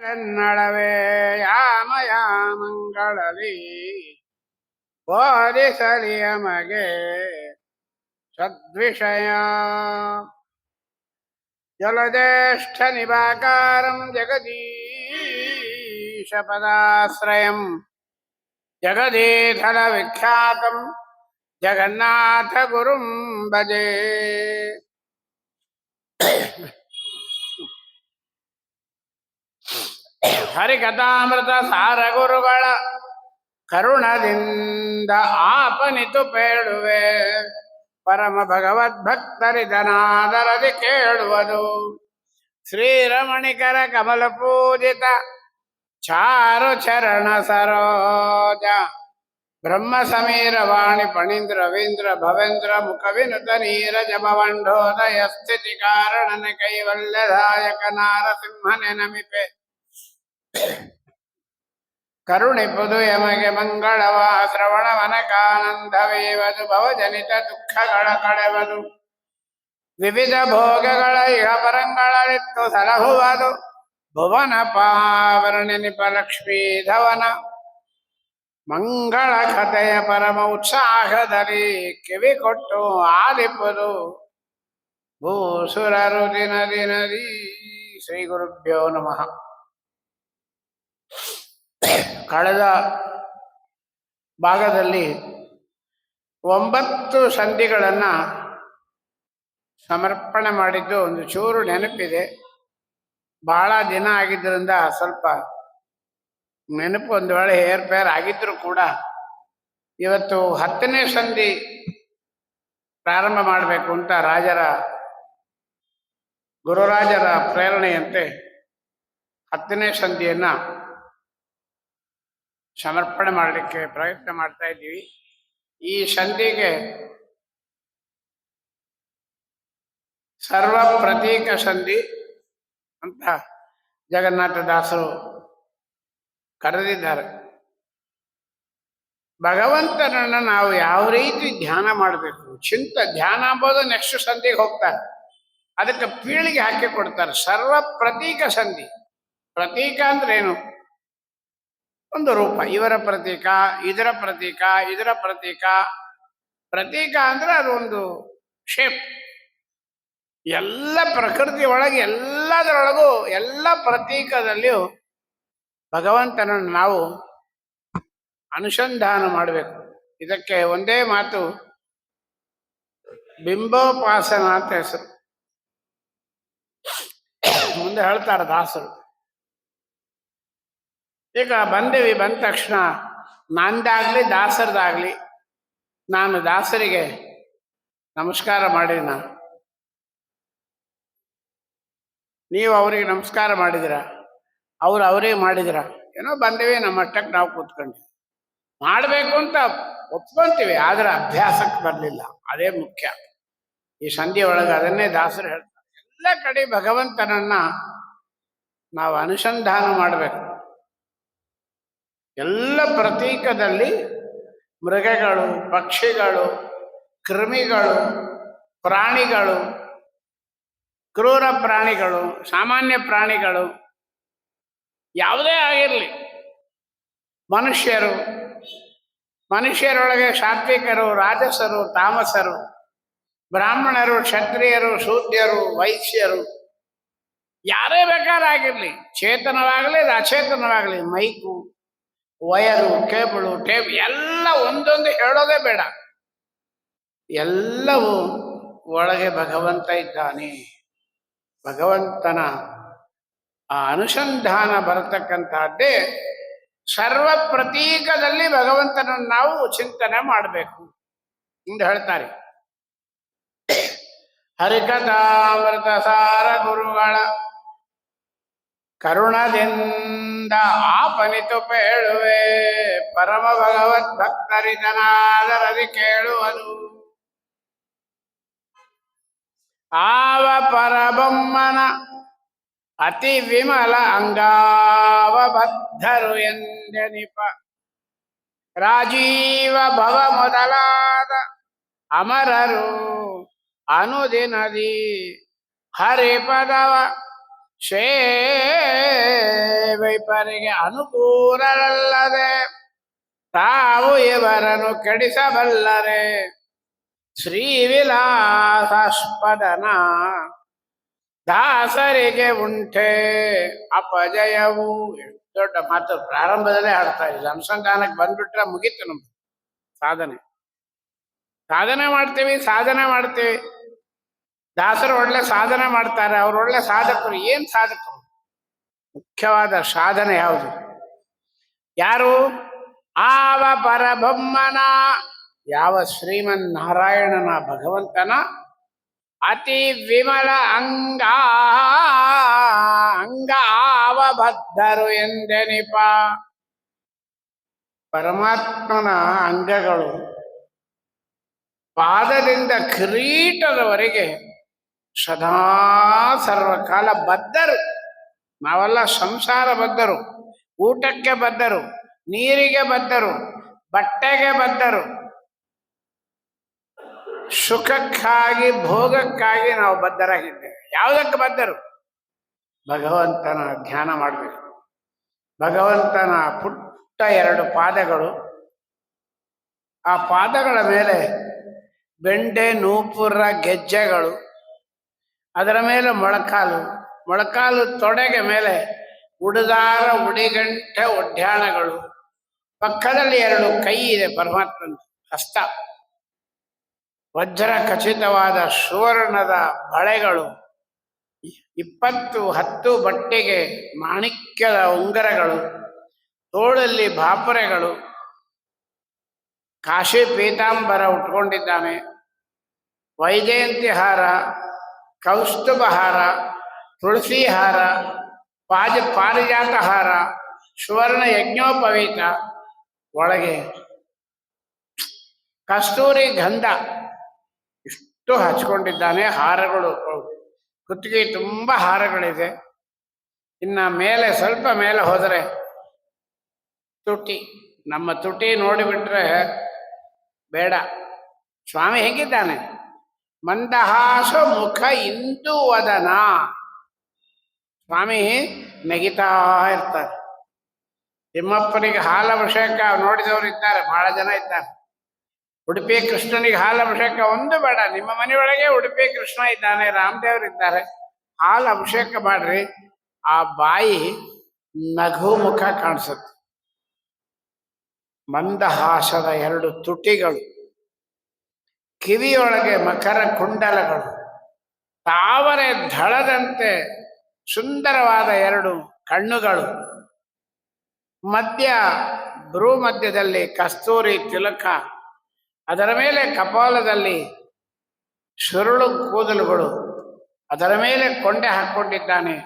ಕನ್ನಡವೇ ಯಾಮಯ ಮಂಗಳಲಿ ಬೋಧಿಸಲಿಯ ಮಗೆ ಸದ್ವಿಷಯ ಜಲಜ್ಯೇಷ್ಠ ನಿಭಾಕಾರಂ ಜಗದೀಶ ಪದಾಶ್ರಯಂ ಜಗದೀಧರ ವಿಖ್ಯಾತಂ ಜಗನ್ನಾಥ ಗುರುಂ ಭಜೆ. ಹರಿಕಥಾಮೃತ ಸಾರ ಗುರುಗಳ ಕರುಣದಿಂದ ಆಪನಿತು ಪೇಳುವೆ, ಪರಮ ಭಗವದ್ಭಕ್ತರಿದನಾದರದಿ ಕೇಳುವುದು. ಶ್ರೀರಮಣಿಕರ ಕಮಲ ಪೂಜಿತ ಚಾರು ಚರಣ ಸರೋಜ, ಬ್ರಹ್ಮ ಸಮೀರ ವಾಣಿ ಪಣೀಂದ್ರ ರವೀಂದ್ರ ಭವೇಂದ್ರ ಮುಖವಿನುತ ನೀರಜ ಭವಂಡೋದಯ ಸ್ಥಿತಿ ಕಾರಣನ ಕೈವಲ್ಯದಾಯಕ ನಾರಸಿಂಹನೆ ನಮಿಪೆ. ಕರುಣಿಪುದು ಯಮಗೆ ಮಂಗಳವ ಶ್ರವಣವನಕಾನಂದವೇವದು, ಭವಜನಿತ ದುಃಖಗಳ ಕಳೆವದು, ವಿವಿಧ ಭೋಗಗಳ ಇಹ ಪರಂಗಳರಿತ್ತು ಸಲಹುವುದು. ಭುವನ ಪಾವರ್ಣಿಪ ಲಕ್ಷ್ಮೀ ಧವನ ಮಂಗಳ ಕಥೆಯ ಪರಮ ಉತ್ಸಾಹದಲ್ಲಿ ಕಿವಿ ಕೊಟ್ಟು ಆಲಿಪುದು ಭೂಸುರರು ದಿನ ದಿನದಿ. ಶ್ರೀ ಗುರುಭ್ಯೋ ನಮಃ. ಕಳೆದ ಭಾಗದಲ್ಲಿ 9 ಸಂಧಿಗಳನ್ನು ಸಮರ್ಪಣೆ ಮಾಡಿದ್ದು ಒಂದು ಚೂರು ನೆನಪಿದೆ. ಬಹಳ ದಿನ ಆಗಿದ್ದರಿಂದ ಸ್ವಲ್ಪ ನೆನಪು ಒಂದು ವೇಳೆ ಏರ್ಪೇರ್ ಆಗಿದ್ರೂ ಕೂಡ ಇವತ್ತು 10ನೇ ಸಂಧಿ ಪ್ರಾರಂಭ ಮಾಡಬೇಕು ಅಂತ ಗುರುರಾಜರ ಪ್ರೇರಣೆಯಂತೆ 10ನೇ ಸಂಧಿಯನ್ನು ಸಮರ್ಪಣೆ ಮಾಡಲಿಕ್ಕೆ ಪ್ರಯತ್ನ ಮಾಡ್ತಾ ಇದ್ದೀವಿ. ಈ ಸಂಧಿಗೆ ಸರ್ವ ಪ್ರತೀಕ ಸಂಧಿ ಅಂತ ಜಗನ್ನಾಥದಾಸರು ಕರೆದಿದ್ದಾರೆ. ಭಗವಂತನನ್ನು ನಾವು ಯಾವ ರೀತಿ ಧ್ಯಾನ ಮಾಡಬೇಕು, ಧ್ಯಾನ ಅಂಬೋದು ನೆಕ್ಸ್ಟ್ ಸಂಧಿಗೆ ಹೋಗ್ತಾರೆ. ಅದಕ್ಕೆ ಪೀಳಿಗೆ ಹಾಕಿ ಕೊಡ್ತಾರೆ. ಸರ್ವ ಪ್ರತೀಕ ಸಂಧಿ. ಪ್ರತೀಕ ಅಂದ್ರೇನು? ಒಂದು ರೂಪ, ಇವರ ಪ್ರತೀಕ, ಇದರ ಪ್ರತೀಕ, ಇದರ ಪ್ರತೀಕ. ಪ್ರತೀಕ ಅಂದ್ರೆ ಅದೊಂದು ಶೇಪ್. ಎಲ್ಲ ಪ್ರಕೃತಿ ಒಳಗೆ ಎಲ್ಲದರೊಳಗೂ ಎಲ್ಲ ಪ್ರತೀಕದಲ್ಲಿಯೂ ಭಗವಂತನನ್ನು ನಾವು ಅನುಸಂಧಾನ ಮಾಡಬೇಕು. ಇದಕ್ಕೆ ಒಂದೇ ಮಾತು, ಬಿಂಬೋಪಾಸನ ಅಂತ ಹೆಸರು. ಮುಂದೆ ಹೇಳ್ತಾರೆ ದಾಸರು. ಈಗ ಬಂದ ತಕ್ಷಣ ನಂದಾಗ್ಲಿ ದಾಸರದಾಗ್ಲಿ, ನಾನು ದಾಸರಿಗೆ ನಮಸ್ಕಾರ ಮಾಡಿನ, ನೀವು ಅವರಿಗೆ ನಮಸ್ಕಾರ ಮಾಡಿದಿರ, ಅವ್ರು ಅವರಿಗೆ ಮಾಡಿದಿರ, ಏನೋ ಬಂದೇವಿ, ನಮ್ಮ ಮಟ್ಟಕ್ಕೆ ನಾವು ಕೂತ್ಕೊಂಡ್ವಿ. ಮಾಡಬೇಕು ಅಂತ ಒಪ್ಕೊಂತೀವಿ, ಆದರೆ ಅಭ್ಯಾಸಕ್ಕೆ ಬರಲಿಲ್ಲ. ಅದೇ ಮುಖ್ಯ. ಈ ಸಂಧಿ ಒಳಗೆ ಅದನ್ನೇ ದಾಸರು ಹೇಳ್ತಾರೆ. ಎಲ್ಲ ಕಡೆ ಭಗವಂತನನ್ನ ನಾವು ಅನುಸಂಧಾನ ಮಾಡಬೇಕು. ಎಲ್ಲ ಪ್ರತೀಕದಲ್ಲಿ ಮೃಗಗಳು, ಪಕ್ಷಿಗಳು, ಕ್ರಿಮಿಗಳು, ಪ್ರಾಣಿಗಳು, ಕ್ರೂರ ಪ್ರಾಣಿಗಳು, ಸಾಮಾನ್ಯ ಪ್ರಾಣಿಗಳು, ಯಾವುದೇ ಆಗಿರಲಿ, ಮನುಷ್ಯರೊಳಗೆ ಸಾತ್ವಿಕರು, ರಾಜಸರು, ತಾಮಸರು, ಬ್ರಾಹ್ಮಣರು, ಕ್ಷತ್ರಿಯರು, ಶೂದ್ರರು, ವೈಶ್ಯರು, ಯಾರೇ ಬೇಕಾರಾಗಿರ್ಲಿ, ಚೇತನವಾಗಲಿ ಅಚೇತನವಾಗಲಿ, ಮೈಕು, ವಯರು, ಕೇಬಳು, ಟೇಪ್ ಎಲ್ಲ ಒಂದೊಂದು ಹೇಳೋದೇ ಬೇಡ. ಎಲ್ಲವೂ ಒಳಗೆ ಭಗವಂತ ಇದ್ದಾನೆ. ಭಗವಂತನ ಆ ಅನುಸಂಧಾನ ಬರತಕ್ಕಂತಹದ್ದೇ ಸರ್ವ ಪ್ರತೀಕದಲ್ಲಿ ಭಗವಂತನನ್ನು ನಾವು ಚಿಂತನೆ ಮಾಡಬೇಕು ಎಂದು ಹೇಳ್ತಾರೆ. ಹರಿಕಥಾಮೃತ ಸಾರ ಗುರುಗಳ ಕರುಣದಿಂದ ಆಪನಿತು ಪೇಳುವೆ, ಪರಮ ಭಗವದ್ಭಕ್ತರಿದನಾದರದಿ ಕೇಳುವುದು. ಆವ ಪರಬೊಮ್ಮನ ಅತಿ ವಿಮಲ ಅಂಗಾವಬದ್ಧರು ಎಂದೆನಿಪ, ರಾಜೀವ ಭವ ಮೊದಲಾದ ಅಮರರು ಅನುದಿನದಿ ಹರಿಪದವ ಸೇವೆಗೈಯುವರು. ವಿಪರಿಗೆ ಅನುಕೂಲರಲ್ಲದೆ ತಾವು ಇವರನ್ನು ಕೆಡಿಸಬಲ್ಲರೆ. ಶ್ರೀವಿಲಾಸಾಸ್ಪದನ ದಾಸರಿಗೆ ಉಂಟೆ ಅಪಜಯವು. ಎಷ್ಟು ದೊಡ್ಡ ಮಾತು, ಪ್ರಾರಂಭದಲ್ಲೇ ಹಾಡ್ತಾ ಇಲ್ಲ. ಅನುಸಂಧಾನಕ್ಕೆ ಬಂದ್ಬಿಟ್ರೆ ಮುಗೀತು ನಮ್ದು ಸಾಧನೆ. ಸಾಧನೆ ಮಾಡ್ತೀವಿ. ದಾಸರು ಒಳ್ಳೆ ಸಾಧನೆ ಮಾಡ್ತಾರೆ, ಅವ್ರು ಒಳ್ಳೆ ಸಾಧಕರು. ಏನ್ ಸಾಧಕರು? ಮುಖ್ಯವಾದ ಸಾಧನೆ ಯಾವುದು? ಯಾರು? ಆವ ಪರಬ್ರಹ್ಮನ, ಯಾವ ಶ್ರೀಮನ್ ನಾರಾಯಣನ ಭಗವಂತನ ಅತಿ ವಿಮಲ ಅಂಗ ಆವಬದ್ಧರು ಎಂದೆನಿಪ. ಪರಮಾತ್ಮನ ಅಂಗಗಳು ಪಾದದಿಂದ ಕಿರೀಟದವರೆಗೆ ಸದಾ ಸರ್ವಕಾಲ ಬದ್ಧರು. ನಾವೆಲ್ಲ ಸಂಸಾರ ಬದ್ಧರು, ಊಟಕ್ಕೆ ಬದ್ಧರು, ನೀರಿಗೆ ಬದ್ಧರು, ಬಟ್ಟೆಗೆ ಬದ್ಧರು. ಸುಖಕ್ಕಾಗಿ ಭೋಗಕ್ಕಾಗಿ ನಾವು ಬದ್ಧರಾಗಿದ್ದೇವೆ. ಯಾವುದಕ್ಕೆ ಬದ್ಧರು? ಭಗವಂತನ ಧ್ಯಾನ ಮಾಡಬೇಕು. ಭಗವಂತನ ಪುಟ್ಟ 2 ಪಾದಗಳು, ಆ ಪಾದಗಳ ಮೇಲೆ ಬೆಂಡೆ ನೂಪುರ ಗೆಜ್ಜೆಗಳು, ಅದರ ಮೇಲೆ ಮೊಳಕಾಲು ತೊಡೆಗೆ ಮೇಲೆ ಉಡುದಾರ ಉಡಿಗಂಟೆ ಒಡ್ಯಾಣಗಳು, ಪಕ್ಕದಲ್ಲಿ 2 ಕೈ ಇದೆ ಪರಮಾತ್ಮನ ಹಸ್ತ, ವಜ್ರ ಖಚಿತವಾದ ಸುವರ್ಣದ ಬಳೆಗಳು, 10 ಬಟ್ಟೆಗೆ ಮಾಣಿಕ್ಯದ ಉಂಗರಗಳು, ತೋಳಲ್ಲಿ ಬಾಪರೆಗಳು, ಕಾಶಿ ಪೀತಾಂಬರ ಉಟ್ಕೊಂಡಿದ್ದಾನೆ, ವೈಜಯಂತಿ ಹಾರ, ಕೌಸ್ತುಭ ಹಾರ, ತುಳಸಿ ಹಾರ, ಪಾರಿಜಾತ ಹಾರ, ಸುವರ್ಣ ಯಜ್ಞೋಪವೀತ, ಒಳಗೆ ಕಸ್ತೂರಿ ಗಂಧ ಇಷ್ಟು ಹಚ್ಕೊಂಡಿದ್ದಾನೆ. ಹಾರಗಳು, ಕುತ್ತಿಗೆ ತುಂಬ ಹಾರಗಳಿದೆ. ಇನ್ನು ಮೇಲೆ ಸ್ವಲ್ಪ ಮೇಲೆ ಹೋದರೆ ತುಟಿ. ನಮ್ಮ ತುಟಿ ನೋಡಿಬಿಟ್ರೆ ಬೇಡ. ಸ್ವಾಮಿ ಹೇಗಿದ್ದಾನೆ? ಮಂದಹಾಸ ಮುಖ ಇಂದು ವದನ. ಸ್ವಾಮಿ ನಗಿತಾ ಇರ್ತಾರೆ. ತಿಮ್ಮಪ್ಪನಿಗೆ ಹಾಲಭಿಷೇಕ ನೋಡಿದವರು ಇದ್ದಾರೆ, ಬಹಳ ಜನ ಇದ್ದಾರೆ. ಉಡುಪಿ ಕೃಷ್ಣನಿಗೆ ಹಾಲಭಿಷೇಕ ಒಂದು ಬೇಡ, ನಿಮ್ಮ ಮನೆಯೊಳಗೆ ಉಡುಪಿ ಕೃಷ್ಣ ಇದ್ದಾನೆ, ರಾಮದೇವರು ಇದ್ದಾರೆ, ಹಾಲು ಅಭಿಷೇಕ ಮಾಡ್ರಿ. ಆ ಬಾಯಿ ನಗು ಮುಖ ಕಾಣಿಸುತ್ತೆ. ಮಂದಹಾಸದ 2 ತುಟಿಗಳು, ಕಿವಿಯೊಳಗೆ ಮಕರ ಕುಂಡಲಗಳು, ತಾವರೆ ಧಳದಂತೆ ಸುಂದರವಾದ 2 ಕಣ್ಣುಗಳು, ಭ್ರೂ ಮಧ್ಯದಲ್ಲಿ ಕಸ್ತೂರಿ ತಿಲಕ, ಅದರ ಮೇಲೆ ಕಪಾಲದಲ್ಲಿ ಸುರುಳು ಕೂದಲುಗಳು, ಅದರ ಮೇಲೆ ಕೊಂಡೆ ಹಾಕೊಂಡಿದ್ದಾನೆ,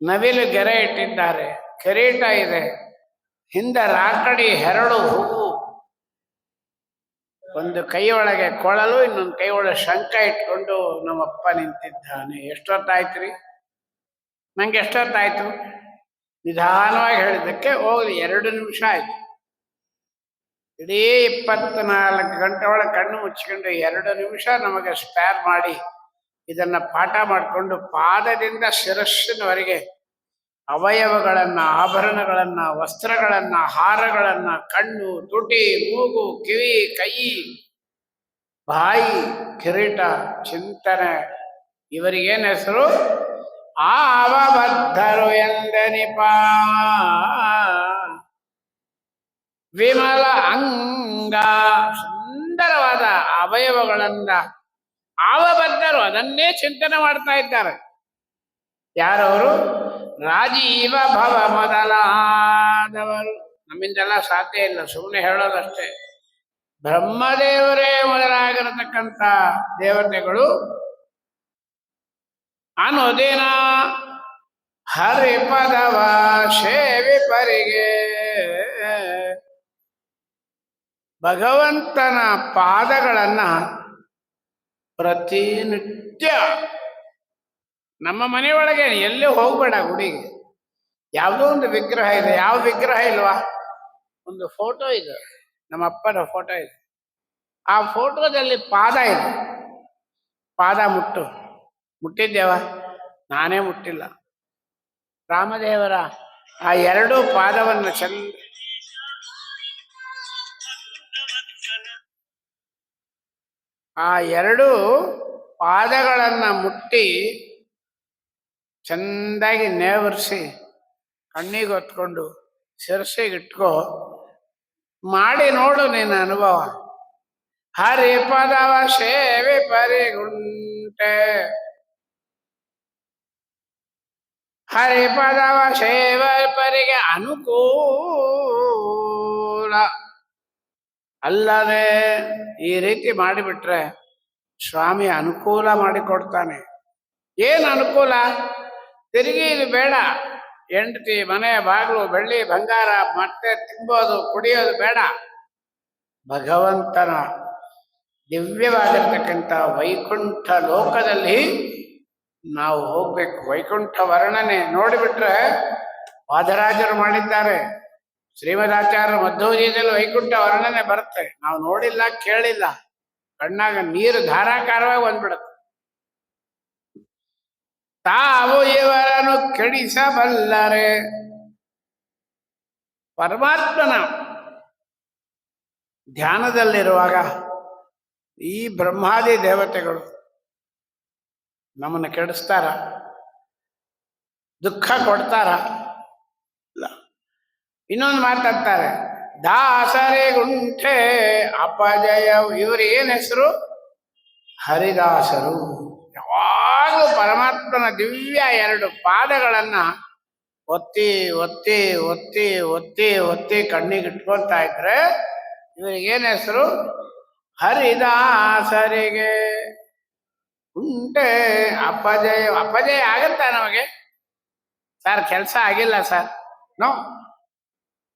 ನವಿಲು ಗೆರೆ ಇಟ್ಟಿದ್ದಾರೆ, ಕಿರೀಟ ಇದೆ, ಹಿಂದೆ ರಾಕಡಿ 2 ಹೂವು, ಒಂದು ಕೈಯೊಳಗೆ ಕೊಳಲು, ಇನ್ನೊಂದು ಕೈಯೊಳಗೆ ಶಂಖ ಇಟ್ಕೊಂಡು ನಮ್ಮಪ್ಪ ನಿಂತಿದ್ದಾನೆ. ಎಷ್ಟೊತ್ತಾಯ್ತು? ನಂಗೆ ಎಷ್ಟೊತ್ತಾಯ್ತು? ನಿಧಾನವಾಗಿ ಹೇಳಿದ್ದಕ್ಕೆ ಹೋಗ್ಲಿ 2 ನಿಮಿಷ ಆಯ್ತು. ಇಡೀ 24 ಗಂಟೆ ಒಳಗೆ ಕಣ್ಣು ಮುಚ್ಚಿಕೊಂಡು 2 ನಿಮಿಷ ನಮಗೆ ಸ್ಪೇರ್ ಮಾಡಿ ಇದನ್ನ ಪಾಠ ಮಾಡಿಕೊಂಡು ಪಾದದಿಂದ ಶಿರಸ್ಸಿನವರೆಗೆ ಅವಯವಗಳನ್ನ, ಆಭರಣಗಳನ್ನ, ವಸ್ತ್ರಗಳನ್ನ, ಹಾರಗಳನ್ನ, ಕಣ್ಣು, ತುಟಿ, ಮೂಗು, ಕಿವಿ, ಕೈ, ಬಾಯಿ, ಕಿರೀಟ, ಚಿಂತನೆ, ಇವರಿಗೇನು ಹೆಸರು? ಆವಬದ್ಧರು ಎಂದೆನಿಪ. ವಿಮಲ ಅಂಗ, ಸುಂದರವಾದ ಅವಯವಗಳಿಂದ ಆವಬದ್ಧರು, ಅದನ್ನೇ ಚಿಂತನೆ ಮಾಡ್ತಾ ಇದ್ದಾರೆ. ಯಾರವರು? ರಾಜೀವ ಭವ ಮೊದಲಾದವರು. ನಮ್ಮಿಂದೆಲ್ಲ ಸಾಧ್ಯ ಇಲ್ಲ, ಸುಮ್ಮನೆ ಹೇಳೋದಷ್ಟೇ. ಬ್ರಹ್ಮದೇವರೇ ಮೊದಲಾಗಿರತಕ್ಕಂಥ ದೇವತೆಗಳು ಅನುದಿನ ಹರಿಪದವ ಸೇವಿಪರಿಗೆ ಭಗವಂತನ ಪಾದಗಳನ್ನ ಪ್ರತಿನಿತ್ಯ, ನಮ್ಮ ಮನೆಯೊಳಗೆ ಎಲ್ಲಿ ಹೋಗ್ಬೇಡ, ಗುಡಿಗೆ ಯಾವುದೋ ಒಂದು ವಿಗ್ರಹ ಇದೆ. ಯಾವ ವಿಗ್ರಹ ಇಲ್ವಾ? ಒಂದು ಫೋಟೋ ಇದೆ, ನಮ್ಮ ಅಪ್ಪನ ಫೋಟೋ ಇದೆ. ಆ ಫೋಟೋದಲ್ಲಿ ಪಾದ ಇದೆ. ಪಾದ ಮುಟ್ಟಿದ್ದೇವ? ನಾನೇ ಮುಟ್ಟಿಲ್ಲ. ರಾಮದೇವರ ಆ ಎರಡೂ ಪಾದವನ್ನು ಚಂದ ಆ ಎರಡೂ ಪಾದಗಳನ್ನ ಮುಟ್ಟಿ ಚೆಂದಾಗಿ ನೇವರಿಸಿ ಕಣ್ಣಿಗೆ ಹೊತ್ಕೊಂಡು ಶಿರಸ್ಸಿಗಿಟ್ಕೋ, ಮಾಡಿ ನೋಡು ನಿನ್ನ ಅನುಭವ. ಹರಿಪದವ ಸೇವೆ ಪರಿಗುಂಟೆ, ಹರಿಪದವ ಸೇವೆ ಪರಿಗೆ ಅನುಕೂಲ ಅಲ್ಲದೆ ಈ ರೀತಿ ಮಾಡಿಬಿಟ್ರೆ ಸ್ವಾಮಿ ಅನುಕೂಲ ಮಾಡಿಕೊಡ್ತಾನೆ. ಏನು ಅನುಕೂಲ? ತಿರುಗಿ ಇದು ಬೇಡ, ಹೆಂಡತಿ ಮನೆ ಬಾಗಿಲು ಬೆಳ್ಳಿ ಬಂಗಾರ ಮತ್ತೆ ತಿಂಬೋದು ಕುಡಿಯೋದು ಬೇಡ. ಭಗವಂತನ ದಿವ್ಯವಾಗಿರ್ತಕ್ಕಂಥ ವೈಕುಂಠ ಲೋಕದಲ್ಲಿ ನಾವು ಹೋಗ್ಬೇಕು. ವೈಕುಂಠ ವರ್ಣನೆ ನೋಡಿಬಿಟ್ರೆ ವಾದರಾಜರು ಮಾಡಿದ್ದಾರೆ, ಶ್ರೀಮದಾಚಾರ್ಯರು ಮಧ್ವಜೀಯದಲ್ಲಿ ವೈಕುಂಠ ವರ್ಣನೆ ಬರುತ್ತೆ. ನಾವು ನೋಡಿಲ್ಲ, ಕೇಳಿಲ್ಲ, ಕಣ್ಣಾಗ ನೀರು ಧಾರಾಕಾರವಾಗಿ ಬಂದ್ಬಿಡುತ್ತೆ. ತಾವು ಇವರನ್ನು ಕೆಡಿಸಬಲ್ಲರೆ. ಪರಮಾತ್ಮನ ಧ್ಯಾನದಲ್ಲಿರುವಾಗ ಈ ಬ್ರಹ್ಮಾದಿ ದೇವತೆಗಳು ನಮ್ಮನ್ನು ಕೆಡಿಸ್ತಾರ? ದುಃಖ ಕೊಡ್ತಾರ? ಇಲ್ಲ. ಇನ್ನೊಂದು ಮಾತಾಡ್ತಾರೆ, ದಾಸರಿಗುಂಠೆ ಅಪಜಯ. ಇವರು ಏನು ಹೆಸರು? ಹರಿದಾಸರು. ಯಾವಾಗಲೂ ಪರಮಾತ್ಮನ ದಿವ್ಯ ಎರಡು ಪಾದಗಳನ್ನ ಒತ್ತಿ ಒತ್ತಿ ಒತ್ತಿ ಒತ್ತಿ ಒತ್ತಿ ಕಣ್ಣಿಗೆ ಇಟ್ಕೊಳ್ತಾ ಇದ್ರೆ ಇವರಿಗೇನು ಹೆಸರು? ಹರಿದಾಸರಿಗೆ. ಉಂಟೆ ಅಪಜಯ. ಅಪಜಯ ಆಗತ್ತ ನಮಗೆ? ಸರ್ ಕೆಲಸ ಆಗಿಲ್ಲ ಸರ್, ನೋ.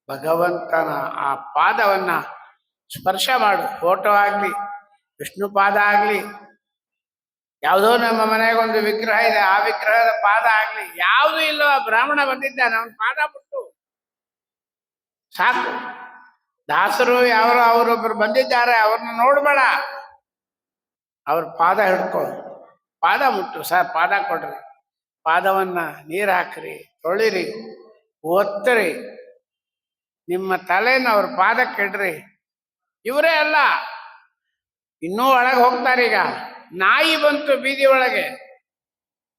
ಭಗವಂತನ ಆ ಪಾದವನ್ನ ಸ್ಪರ್ಶ ಮಾಡು. ಫೋಟೋ ಆಗ್ಲಿ, ವಿಷ್ಣು ಪಾದ ಆಗ್ಲಿ, ಯಾವುದೋ ನಮ್ಮ ಮನೆಗೊಂದು ವಿಗ್ರಹ ಇದೆ, ಆ ವಿಗ್ರಹದ ಪಾದ ಆಗ್ಲಿ, ಯಾವುದು ಇಲ್ಲವ, ಬ್ರಾಹ್ಮಣ ಬಂದಿದ್ದಾನೆ, ಅವನ ಪಾದ ಬಿಟ್ಟು ಸಾಕು. ದಾಸರು ಯಾರು ಅವರೊಬ್ರು ಬಂದಿದ್ದಾರೆ, ಅವ್ರನ್ನ ನೋಡ್ಬೇಡ, ಅವ್ರ ಪಾದ ಹಿಡ್ಕೊ, ಪಾದ ಮುಟ್ಟು. ಸರ್ ಪಾದ ಕೊಡ್ರಿ, ಪಾದವನ್ನ ನೀರು ಹಾಕ್ರಿ, ತೊಳಿರಿ, ಒತ್ತರಿ, ನಿಮ್ಮ ತಲೆನ ಅವ್ರ ಪಾದಕ್ಕೆ ಇಡ್ರಿ. ಇವರೇ ಅಲ್ಲ, ಇನ್ನೂ ಒಳಗೆ ಹೋಗ್ತಾರೀಗ. ನಾಯಿ ಬಂತು ಬೀದಿ ಒಳಗೆ,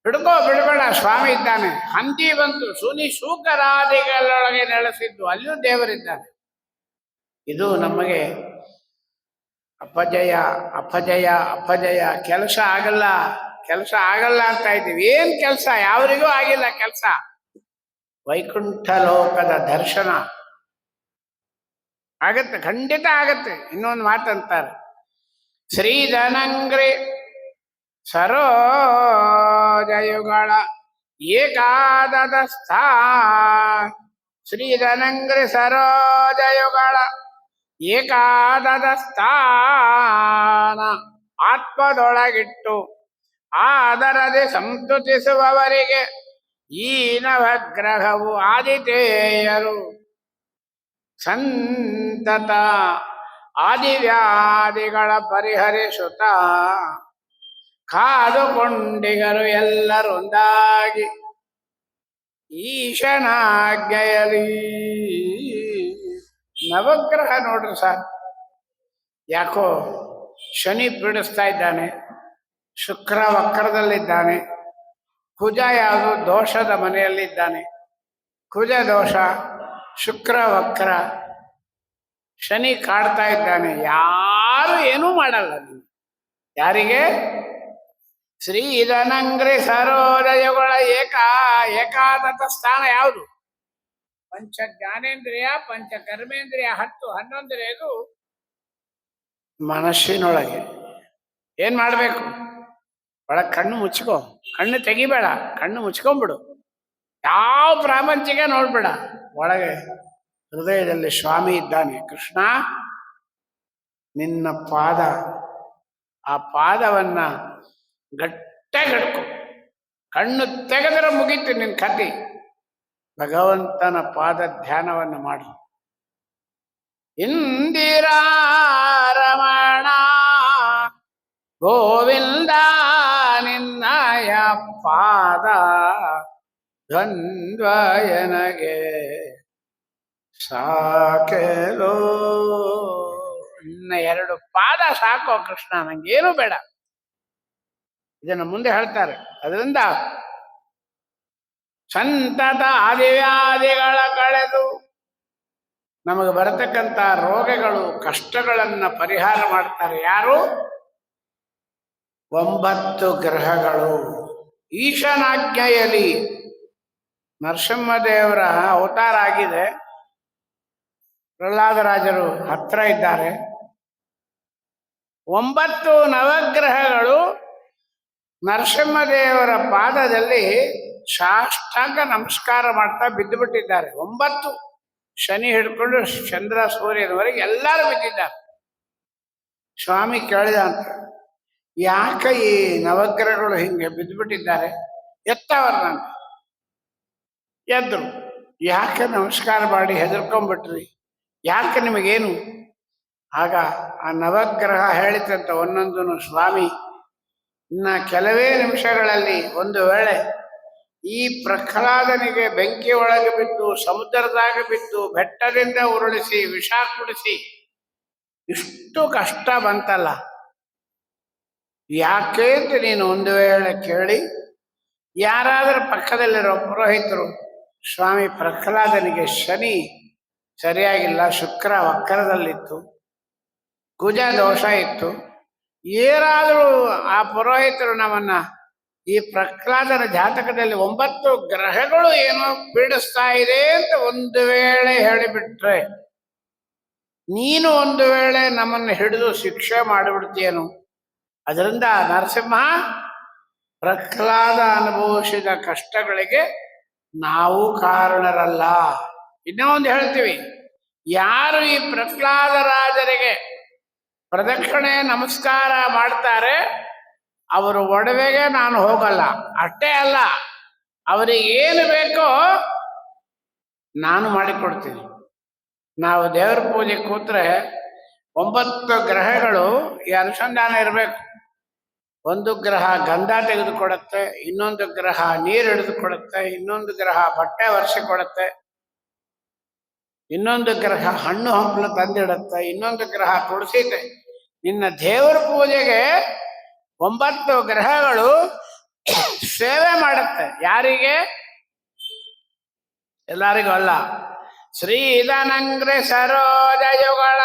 ಹಿಡ್ಕೋ ಬಿಡಬೇಡ, ಸ್ವಾಮಿ ಇದ್ದಾನೆ. ಹಂದಿ ಬಂತು, ಸುನಿ ಶೂಕರಾದಿಗಳೊಳಗೆ ನೆಲೆಸಿದ್ದು, ಅಲ್ಲಿಯೂ ದೇವರಿದ್ದಾನೆ. ಇದು ನಮಗೆ ಅಪಜಯ ಅಪಜಯ ಅಪಜಯ. ಕೆಲಸ ಆಗಲ್ಲ, ಕೆಲಸ ಆಗಲ್ಲ ಅಂತ ಇದ್ದೀವಿ. ಏನ್ ಕೆಲಸ? ಯಾವರಿಗೂ ಆಗಿಲ್ಲ ಕೆಲಸ. ವೈಕುಂಠ ಲೋಕದ ದರ್ಶನ ಆಗತ್ತೆ, ಖಂಡಿತ ಆಗತ್ತೆ. ಇನ್ನೊಂದು ಮಾತಂತಾರೆ, ಶ್ರೀಧನಂಗ್ರಿ ಸರೋಜಯುಗಳ ಏಕಾದದ ಸ್ಥಾ. ಶ್ರೀಧನಂಗ್ರಿ ಸರೋಜಯುಗಳ ಏಕಾದದ ಸ್ಥಾನ ಆತ್ಮದೊಳಗಿಟ್ಟು ಆದರದೆ ಸಂತುತಿಸುವವರಿಗೆ ಈ ನವಗ್ರಹವು ಆದಿತೇಯರು ಸಂತತ ಆದಿವ್ಯಾಧಿಗಳ ಪರಿಹರಿಸುತ್ತ ಕಾದುಕೊಂಡಿಗರು ಎಲ್ಲರೊಂದಾಗಿ ಈಶನಾಜ್ಞೆಯಲಿ. ನವಗ್ರಹ ನೋಡ್ರಿ ಸರ್, ಯಾಕೋ ಶನಿ ಪೀಡಿಸ್ತಾ ಇದ್ದಾನೆ, ಶುಕ್ರ ವಕ್ರದಲ್ಲಿದ್ದಾನೆ, ಕುಜ ಯಾವುದು ದೋಷದ ಮನೆಯಲ್ಲಿದ್ದಾನೆ. ಕುಜ ದೋಷ, ಶುಕ್ರ ವಕ್ರ, ಶನಿ ಕಾಡ್ತಾ ಇದ್ದಾನೆ. ಯಾರು ಏನೂ ಮಾಡಲ್ಲ. ಯಾರಿಗೆ? ಶ್ರೀಧನಂಗ್ರಿ ಸರೋದಯಗಳ ಏಕಾದತ ಸ್ಥಾನ ಯಾವುದು? ಪಂಚ ಜ್ಞಾನೇಂದ್ರಿಯ, ಪಂಚ ಕರ್ಮೇಂದ್ರಿಯ, 10, 11 ಇದು ಮನಸ್ಸಿನೊಳಗೆ. ಏನ್ ಮಾಡ್ಬೇಕು? ಒಳಗೆ ಕಣ್ಣು ಮುಚ್ಕೋ, ಕಣ್ಣು ತೆಗಿಬೇಡ, ಕಣ್ಣು ಮುಚ್ಕೊಂಡ್ಬಿಡು. ಯಾವ ಪ್ರಾಪಂಚಿಕ ನೋಡ್ಬೇಡ. ಒಳಗೆ ಹೃದಯದಲ್ಲಿ ಸ್ವಾಮಿ ಇದ್ದಾನೆ. ಕೃಷ್ಣ, ನಿನ್ನ ಪಾದ, ಆ ಪಾದವನ್ನ ಗಟ್ಟಿಗಡ್ಕೊ. ಕಣ್ಣು ತೆಗೆದರೆ ಮುಗೀತು ನಿನ್ನ ಕತೆ. ಭಗವಂತನ ಪಾದ ಧ್ಯಾನವನ್ನು ಮಾಡಿ. ಇಂದಿರಾ ರಮಣ ಗೋವಿಂದ ನಿನ್ನಯ ಪಾದ ದ್ವಂದ್ವಯನಗೆ ಸಾಕೆಲೋ. ಇನ್ನ 2 ಪಾದ ಸಾಕೋ ಕೃಷ್ಣ, ನಂಗೇನು ಬೇಡ. ಇದನ್ನು ಮುಂದೆ ಹೇಳ್ತಾರೆ. ಅದರಿಂದ ಸಂತತ ಆದಿವ್ಯಾಧಿಗಳ ಕಳೆದು ನಮಗೆ ಬರತಕ್ಕಂಥ ರೋಗಗಳು ಕಷ್ಟಗಳನ್ನ ಪರಿಹಾರ ಮಾಡ್ತಾರೆ. ಯಾರು? 9 ಗ್ರಹಗಳು. ಈಶನಾಜ್ಞೆಯಲ್ಲಿ ನರಸಿಂಹದೇವರ ಅವತಾರ ಆಗಿದೆ. ಪ್ರಹ್ಲಾದರಾಜರು ಹತ್ರ ಇದ್ದಾರೆ. 9 ನವಗ್ರಹಗಳು ನರಸಿಂಹದೇವರ ಪಾದದಲ್ಲಿ ಸಾಷ್ಟಾಂಗ ನಮಸ್ಕಾರ ಮಾಡ್ತಾ ಬಿದ್ದು ಬಿಟ್ಟಿದ್ದಾರೆ. 9 ಶನಿ ಹಿಡ್ಕೊಂಡು ಚಂದ್ರ ಸೂರ್ಯನವರೆಗೆ ಎಲ್ಲರೂ ಬಿದ್ದಿದ್ದಾರೆ. ಸ್ವಾಮಿ ಕೇಳಿದ ಅಂತ, ಯಾಕೆ ಈ ನವಗ್ರಹಗಳು ಹಿಂಗೆ ಬಿದ್ದುಬಿಟ್ಟಿದ್ದಾರೆ? ಎತ್ತವರ್ನ ಅಂತ. ಎದ್ರು. ಯಾಕೆ ನಮಸ್ಕಾರ ಮಾಡಿ ಹೆದರ್ಕೊಂಡ್ಬಿಟ್ರಿ? ಯಾಕೆ ನಿಮಗೇನು? ಆಗ ಆ ನವಗ್ರಹ ಹೇಳಿತಂತ ಒಂದೊಂದನು, ಸ್ವಾಮಿ, ಇನ್ನ ಕೆಲವೇ ನಿಮಿಷಗಳಲ್ಲಿ ಒಂದು ವೇಳೆ ಈ ಪ್ರಹ್ಲಾದನಿಗೆ ಬೆಂಕಿ ಒಳಗೆ ಬಿದ್ದು, ಸಮುದ್ರದಾಗ ಬಿದ್ದು, ಬೆಟ್ಟದಿಂದ ಉರುಳಿಸಿ ವಿಷ ಕುಡಿಸಿ ಇಷ್ಟು ಕಷ್ಟ ಬಂತಲ್ಲ, ಯಾಕೆ ಅಂತ ನೀನು ಒಂದು ವೇಳೆ ಕೇಳಿ ಯಾರಾದರೂ ಪಕ್ಕದಲ್ಲಿರೋ ಪುರೋಹಿತರು, ಸ್ವಾಮಿ ಪ್ರಹ್ಲಾದನಿಗೆ ಶನಿ ಸರಿಯಾಗಿಲ್ಲ, ಶುಕ್ರ ವಕ್ರದಲ್ಲಿತ್ತು, ಕುಜ ದೋಷ ಇತ್ತು, ಏನಾದರೂ ಆ ಪುರೋಹಿತರು ನಮ್ಮನ್ನ ಈ ಪ್ರಹ್ಲಾದನ ಜಾತಕದಲ್ಲಿ 9 ಗ್ರಹಗಳು ಏನೋ ಪೀಡಿಸ್ತಾ ಇದೆ ಅಂತ ಒಂದು ವೇಳೆ ಹೇಳಿಬಿಟ್ರೆ, ನೀನು ಒಂದು ವೇಳೆ ನಮ್ಮನ್ನು ಹಿಡಿದು ಶಿಕ್ಷೆ ಮಾಡಿಬಿಡ್ತೀಯನು. ಅದರಿಂದ ನರಸಿಂಹ, ಪ್ರಹ್ಲಾದ ಅನುಭವಿಸಿದ ಕಷ್ಟಗಳಿಗೆ ನಾವು ಕಾರಣರಲ್ಲ. ಇನ್ನೂ ಒಂದು ಹೇಳ್ತೀವಿ, ಯಾರು ಈ ಪ್ರಹ್ಲಾದ ರಾಜರಿಗೆ ಪ್ರದಕ್ಷಿಣೆ ನಮಸ್ಕಾರ ಮಾಡ್ತಾರೆ ಅವರು ಒಡವೆಗೆ ನಾನು ಹೋಗಲ್ಲ. ಅಷ್ಟೇ ಅಲ್ಲ, ಅವರಿಗೆ ಏನು ಬೇಕೋ ನಾನು ಮಾಡಿಕೊಡ್ತೀನಿ. ನಾವು ದೇವರ ಪೂಜೆ ಕೂತ್ರೆ 9 ಗ್ರಹಗಳು ಈ ಅನುಸಂಧಾನ ಇರಬೇಕು. ಒಂದು ಗ್ರಹ ಗಂಧ ತೆಗೆದುಕೊಡುತ್ತೆ, ಇನ್ನೊಂದು ಗ್ರಹ ನೀರು ಹಿಡಿದುಕೊಡುತ್ತೆ, ಇನ್ನೊಂದು ಗ್ರಹ ಬಟ್ಟೆ ಒರೆಸಿಕೊಡುತ್ತೆ, ಇನ್ನೊಂದು ಗ್ರಹ ಹಣ್ಣು ಹಂಪಲು ತಂದಿಡುತ್ತೆ, ಇನ್ನೊಂದು ಗ್ರಹ ತುಳಸಿತೆ. ನಿನ್ನ ದೇವರ ಪೂಜೆಗೆ 9 ಗ್ರಹಗಳು ಸೇವೆ ಮಾಡುತ್ತೆ. ಯಾರಿಗೆ? ಎಲ್ಲರಿಗೂ ಅಲ್ಲ. ಶ್ರೀಧನಂಗ್ರೆ ಸರೋಜಯುಗಳ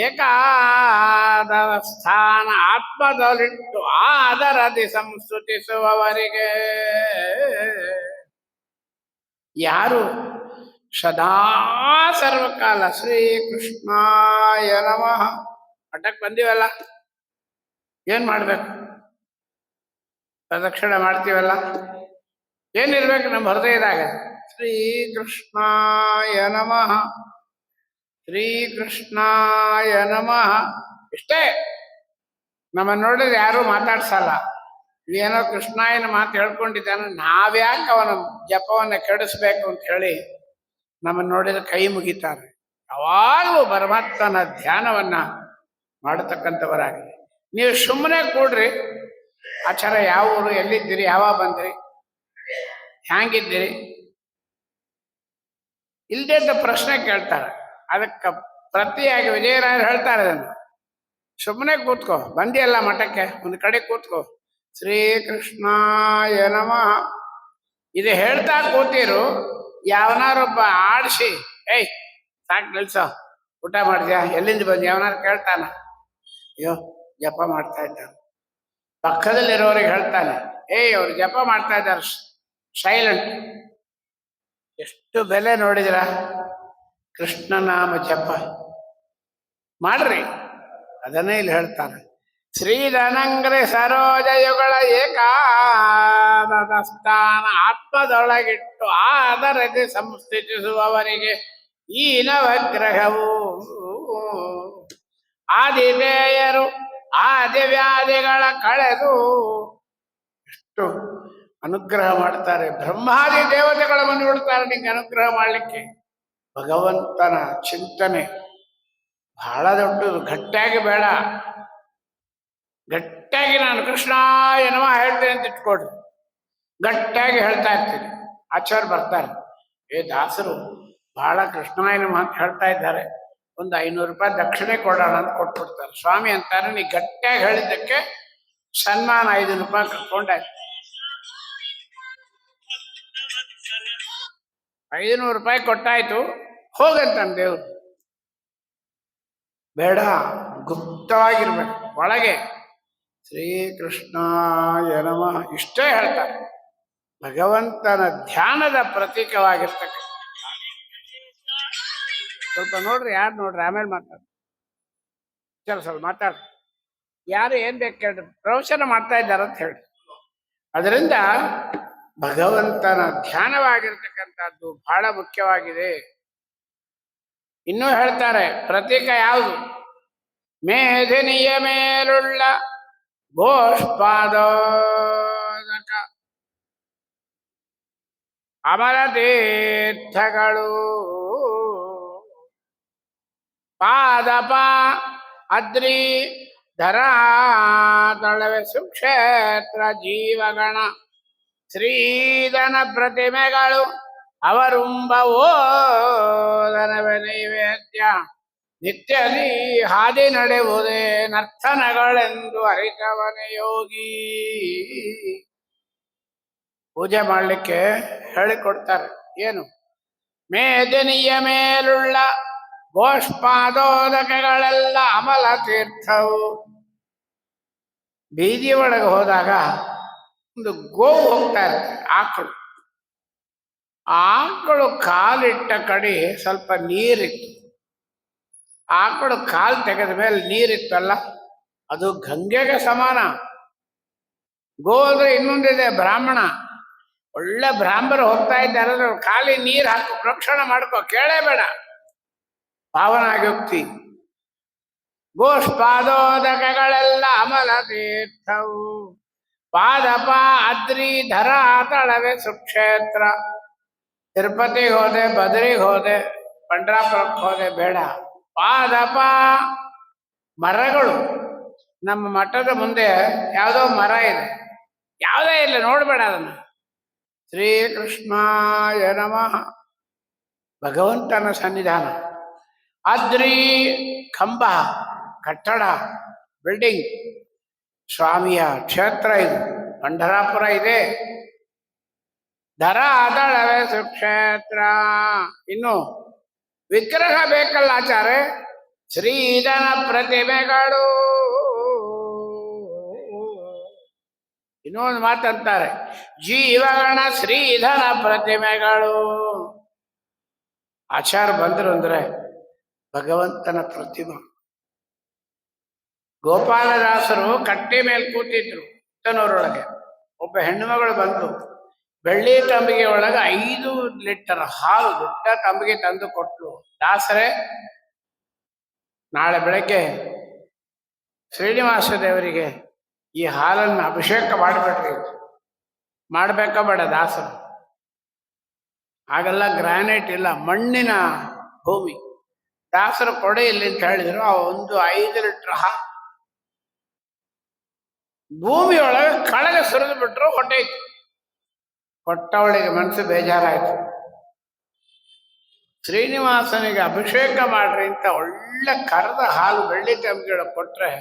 ಏಕಾದರ ಸ್ಥಾನ ಆತ್ಮದಲ್ಲಿಟ್ಟು ಆದರದಿ ಸಂಸ್ತುತಿಸುವವರಿಗೆ, ಯಾರು ಸದಾ ಸರ್ವಕಾಲ ಶ್ರೀಕೃಷ್ಣಾಯ ನಮಃ ಮಠಕ್ಕೆ ಬಂದಿವಲ್ಲ, ಏನ್ ಮಾಡ್ಬೇಕು? ಪ್ರದಕ್ಷಿಣೆ ಮಾಡ್ತೀವಲ್ಲ, ಏನಿರ್ಬೇಕು ನಮ್ಮ ಹೃದಯದಾಗ? ಶ್ರೀಕೃಷ್ಣಾಯ ನಮಃ, ಶ್ರೀಕೃಷ್ಣಾಯ ನಮಃ ಇಷ್ಟೇ. ನಮ್ಮನ್ನು ನೋಡಿದ್ರೆ ಯಾರು ಮಾತಾಡ್ಸಲ್ಲ. ಏನೋ ಕೃಷ್ಣಾಯನ ಮಾತು ಹೇಳ್ಕೊಂಡಿದ್ದಾನೆ, ನಾವ್ಯಾಕೆ ಅವನ ಜಪವನ್ನು ಕೆಡಿಸ್ಬೇಕು ಅಂತ ಹೇಳಿ ನಮ್ಮನ್ನು ನೋಡಿದ್ರೆ ಕೈ ಮುಗಿತಾರೆ. ಯಾವಾಗಲೂ ಪರಮಾತ್ಮನ ಧ್ಯಾನವನ್ನ ಮಾಡತಕ್ಕಂಥವರಾಗಿದೆ. ನೀವು ಸುಮ್ಮನೆ ಕೂಡ್ರಿ, ಆಚಾರ ಯಾವ ಊರು, ಎಲ್ಲಿದ್ದೀರಿ, ಯಾವಾಗ ಬಂದ್ರಿ, ಹ್ಯಾಂಗಿದ್ದೀರಿ, ಇಲ್ದೇ ಪ್ರಶ್ನೆ ಕೇಳ್ತಾರೆ. ಅದಕ್ಕೆ ಪ್ರತಿಯಾಗಿ ವಿಜಯರಾಯರು ಹೇಳ್ತಾರೆ, ಅದನ್ನು ಸುಮ್ಮನೆ ಕೂತ್ಕೋ, ಬಂದಿಯಲ್ಲ ಮಠಕ್ಕೆ, ಒಂದು ಕಡೆ ಕೂತ್ಕೋ, ಶ್ರೀಕೃಷ್ಣಾಯ ನಮಃ ಇದು ಹೇಳ್ತಾ ಕೂತಿರು. ಯಾವನಾರೊಬ್ಬ ಆಡಿಸಿ, ಏಯ್ ಸಾಕು ನಿಲ್ಸೋ, ಊಟ ಮಾಡಿದ್ಯಾ, ಎಲ್ಲಿಂದ ಬಂದು, ಯಾವನಾರು ಕೇಳ್ತಾನ? ಅಯ್ಯೋ ಜಪ ಮಾಡ್ತಾ ಇದ್ದಾನೆ. ಪಕ್ಕದಲ್ಲಿರೋರಿಗೆ ಹೇಳ್ತಾನೆ, ಏಯ್ ಅವ್ರು ಜಪ ಮಾಡ್ತಾ ಇದ್ದಾರೆ, ಸೈಲೆಂಟ್. ಎಷ್ಟು ಬೆಲೆ ನೋಡಿದ್ರ ಕೃಷ್ಣನಾಮ ಜಪ ಮಾಡ್ರಿ. ಅದನ್ನೇ ಇಲ್ಲಿ ಹೇಳ್ತಾನೆ, ಶ್ರೀಧನಂಗ್ರೆ ಸರೋಜಯುಗಳ ಏಕಾದರ ಸ್ಥಾನ ಆತ್ಮದೊಳಗಿಟ್ಟು ಆದರದಿ ಸಂಸ್ಥಿತಿಸುವವರಿಗೆ ಈ ನವಗ್ರಹವು ಆದಿದೇಯರು ಆದಿವ್ಯಾಧಿಗಳ ಕಳೆದು ಎಷ್ಟು ಅನುಗ್ರಹ ಮಾಡ್ತಾರೆ. ಬ್ರಹ್ಮಾದಿ ದೇವತೆಗಳು ಬಂದುಬಿಡ್ತಾರೆ ನಿಂಗೆ ಅನುಗ್ರಹ ಮಾಡಲಿಕ್ಕೆ. ಭಗವಂತನ ಚಿಂತನೆ ಬಹಳ ದೊಡ್ಡದು. ಗಟ್ಟಿಯಾಗಿ ಬೇಡ, ಗಟ್ಟಿಯಾಗಿ ನಾನು ಕೃಷ್ಣಾಯ ನಮಃ ಹೇಳ್ತೇನೆ ಅಂತ ಇಟ್ಕೊಡ್ರಿ, ಗಟ್ಟಿಯಾಗಿ ಹೇಳ್ತಾ ಇರ್ತೀನಿ. ಆಚಾರ್ಯ ಬರ್ತಾರೆ, ದಾಸರು ಬಹಳ ಕೃಷ್ಣಾಯನ ಮಾತು ಹೇಳ್ತಾ ಇದ್ದಾರೆ, ಒಂದು 500 ರೂಪಾಯಿ ದಕ್ಷಿಣೆ ಕೊಡೋಣ ಅಂತ ಕೊಟ್ಬಿಡ್ತಾರೆ. ಸ್ವಾಮಿ ಅಂತಾರೆ, ನೀ ಗಟ್ಟಿಯಾಗಿ ಹೇಳಿದ್ದಕ್ಕೆ ಸನ್ಮಾನ 500 ರೂಪಾಯಿ ಕಟ್ಕೊಂಡಾಯ್ತು. 500 ರೂಪಾಯಿ ಕೊಟ್ಟಾಯ್ತು, ಹೋಗಂತಾನೆ ದೇವ್ರು. ಬೇಡ, ಗುಪ್ತವಾಗಿರ್ಬೇಕು. ಒಳಗೆ ಶ್ರೀಕೃಷ್ಣಾಯ ನಮಃ ಇಷ್ಟೇ ಹೇಳ್ತಾರೆ. ಭಗವಂತನ ಧ್ಯಾನದ ಪ್ರತೀಕವಾಗಿರ್ತಕ್ಕ. ಸ್ವಲ್ಪ ನೋಡ್ರಿ, ಯಾರು ನೋಡ್ರಿ, ಆಮೇಲೆ ಮಾತಾಡ್ರಿ. ಸ್ವಲ್ಪ ಮಾತಾಡ್ರಿ, ಯಾರು ಏನ್ ಬೇಕು ಕೇಳ್ರಿ, ಪ್ರವಚನ ಮಾಡ್ತಾ ಇದ್ದಾರೆ ಅಂತ ಹೇಳಿ. ಅದರಿಂದ ಭಗವಂತನ ಧ್ಯಾನವಾಗಿರ್ತಕ್ಕಂಥದ್ದು ಬಹಳ ಮುಖ್ಯವಾಗಿದೆ. ಇನ್ನೂ ಹೇಳ್ತಾರೆ, ಪ್ರತೀಕ ಯಾವುದು? ಮೇದಿನಿಯ ಮೇಲುಳ್ಳ ಗೋಷ್ಪಾದೋದಕ ಅಮರ ತೀರ್ಥಗಳು ಪಾದಪ ಅದ್ರಿ ಧರಾತಳವೆ ಸುಕ್ಷೇತ್ರ ಜೀವಗಣ ಶ್ರೀಧನ ಪ್ರತಿಮೆಗಳು ಅವರುಂಬ ಓದನವೆ ನೈವೇದ್ಯ ನಿತ್ಯದಿ ಹಾದಿ ನಡೆಯುವುದೇ ನರ್ತನಗಳೆಂದು ಅರಿತವನೇ ಯೋಗಿ. ಪೂಜೆ ಮಾಡಲಿಕ್ಕೆ ಹೇಳಿಕೊಡ್ತಾರೆ. ಏನು? ಮೇದಿನಿಯ ಮೇಲುಳ್ಳ ಗೋಷ್ಪಾದೋದಕಗಳೆಲ್ಲ ಅಮಲ ತೀರ್ಥವು. ಬೀದಿ ಒಳಗೆ ಹೋದಾಗ ಒಂದು ಗೋವು ಹೋಗ್ತಾ ಇರುತ್ತೆ, ಆಕಳು. ಆಕಳು ಕಾಲಿಟ್ಟ ಕಡೆ ಸ್ವಲ್ಪ ನೀರಿತ್ತು. ಆಕಳು ಕಾಲು ತೆಗೆದ ಮೇಲೆ ನೀರಿತ್ತಲ್ಲ, ಅದು ಗಂಗೆಗೆ ಸಮಾನ. ಗೋ ಅಂದ್ರೆ ಇನ್ನೊಂದಿದೆ, ಬ್ರಾಹ್ಮಣ. ಒಳ್ಳೆ ಬ್ರಾಹ್ಮಣರು ಹೋಗ್ತಾ ಇದ್ದಾರೆ, ಖಾಲಿ ನೀರು ಹಾಕು, ಪ್ರೋಕ್ಷಣ ಮಾಡ್ಕೋ, ಕೇಳೇ ಬೇಡ, ಪಾವನಾಗಿ ಹೋಗ್ತಿ. ಗೋಷ್ಪಾದೋದಕಗಳೆಲ್ಲ ಅಮಲ ತೀರ್ಥವು ಪಾದಪ ಅದ್ರಿ ಧರ ತಳವೆ ಸುಕ್ಷೇತ್ರ. ತಿರುಪತಿಗೆ ಹೋದೆ, ಬದರಿಗೆ ಹೋದೆ, ಪಂಡ್ರಾಪುರಕ್ಕೆ ಹೋದೆ, ಬೇಡ. ಪಾದಪ ಮರಗಳು. ನಮ್ಮ ಮಠದ ಮುಂದೆ ಯಾವುದೋ ಮರ ಇದೆ, ಯಾವುದೇ ಇಲ್ಲ, ನೋಡ್ಬೇಡ ಅದನ್ನು. ಶ್ರೀಕೃಷ್ಣಾಯ ನಮಃ, ಭಗವಂತನ ಸನ್ನಿಧಾನ. ಅದ್ರಿ ಕಂಬ, ಕಟ್ಟಡ, ಬಿಲ್ಡಿಂಗ್, ಸ್ವಾಮಿಯ ಕ್ಷೇತ್ರ ಇದು. ಪಂಢರಾಪುರ ಇದೆ. ಧರ ಅದಳವೆ ಸುಕ್ಷೇತ್ರ. ಇನ್ನು ವಿಗ್ರಹ ಬೇಕಲ್ಲ ಆಚಾರ್ಯ, ಶ್ರೀಧನ ಪ್ರತಿಮೆಗಳು. ಇನ್ನೊಂದು ಮಾತಂತಾರೆ, ಜೀವಗಣ ಶ್ರೀಧನ ಪ್ರತಿಮೆಗಳು. ಆಚಾರ ಬಂದರು ಅಂದ್ರೆ ಭಗವಂತನ ಪ್ರತಿಮೆ. ಗೋಪಾಲದಾಸರು ಕಟ್ಟೆ ಮೇಲೆ ಕೂತಿದ್ರು ತನ್ನೂರೊಳಗೆ. ಒಬ್ಬ ಹೆಣ್ಣುಮಗಳು ಬಂದು ಬೆಳ್ಳಿ ತಂಬಿಗೆ ಒಳಗೆ 5 ಲೀಟರ್ ಹಾಲು, ದೊಡ್ಡ ತಂಬಿಗೆ ತಂದು ಕೊಟ್ಲು. ದಾಸರೇ, ನಾಳೆ ಬೆಳಗ್ಗೆ ಶ್ರೀನಿವಾಸ ದೇವರಿಗೆ ಈ ಹಾಲನ್ನು ಅಭಿಷೇಕ ಮಾಡಿಬಿಟ್ರಿ. ಮಾಡಬೇಕಾ ಬೇಡ? ದಾಸರು ಹಾಗೆಲ್ಲ ಗ್ರಾನೈಟ್ ಇಲ್ಲ, ಮಣ್ಣಿನ ಭೂಮಿ. ದಾಸರು ಕೊಡೆ ಇಲ್ಲಿ ಅಂತ ಹೇಳಿದ್ರು. ಒಂದು 5 ಲೀಟರ್ ಹಾಲು ಭೂಮಿಯೊಳಗೆ ಕಳಗೆ ಸುರಿದು ಬಿಟ್ರು, ಹೊಟ್ಟೆಯಿತು. ಕೊಟ್ಟವಳಿಗೆ ಮನಸ್ಸು ಬೇಜಾರಾಯಿತು. ಶ್ರೀನಿವಾಸನಿಗೆ ಅಭಿಷೇಕ ಮಾಡ್ರಿ ಅಂತ ಒಳ್ಳೆ ಕರೆದ ಹಾಲು ಬೆಳ್ಳಿ ತಂಬಿಗೆ ಕೊಟ್ರೆ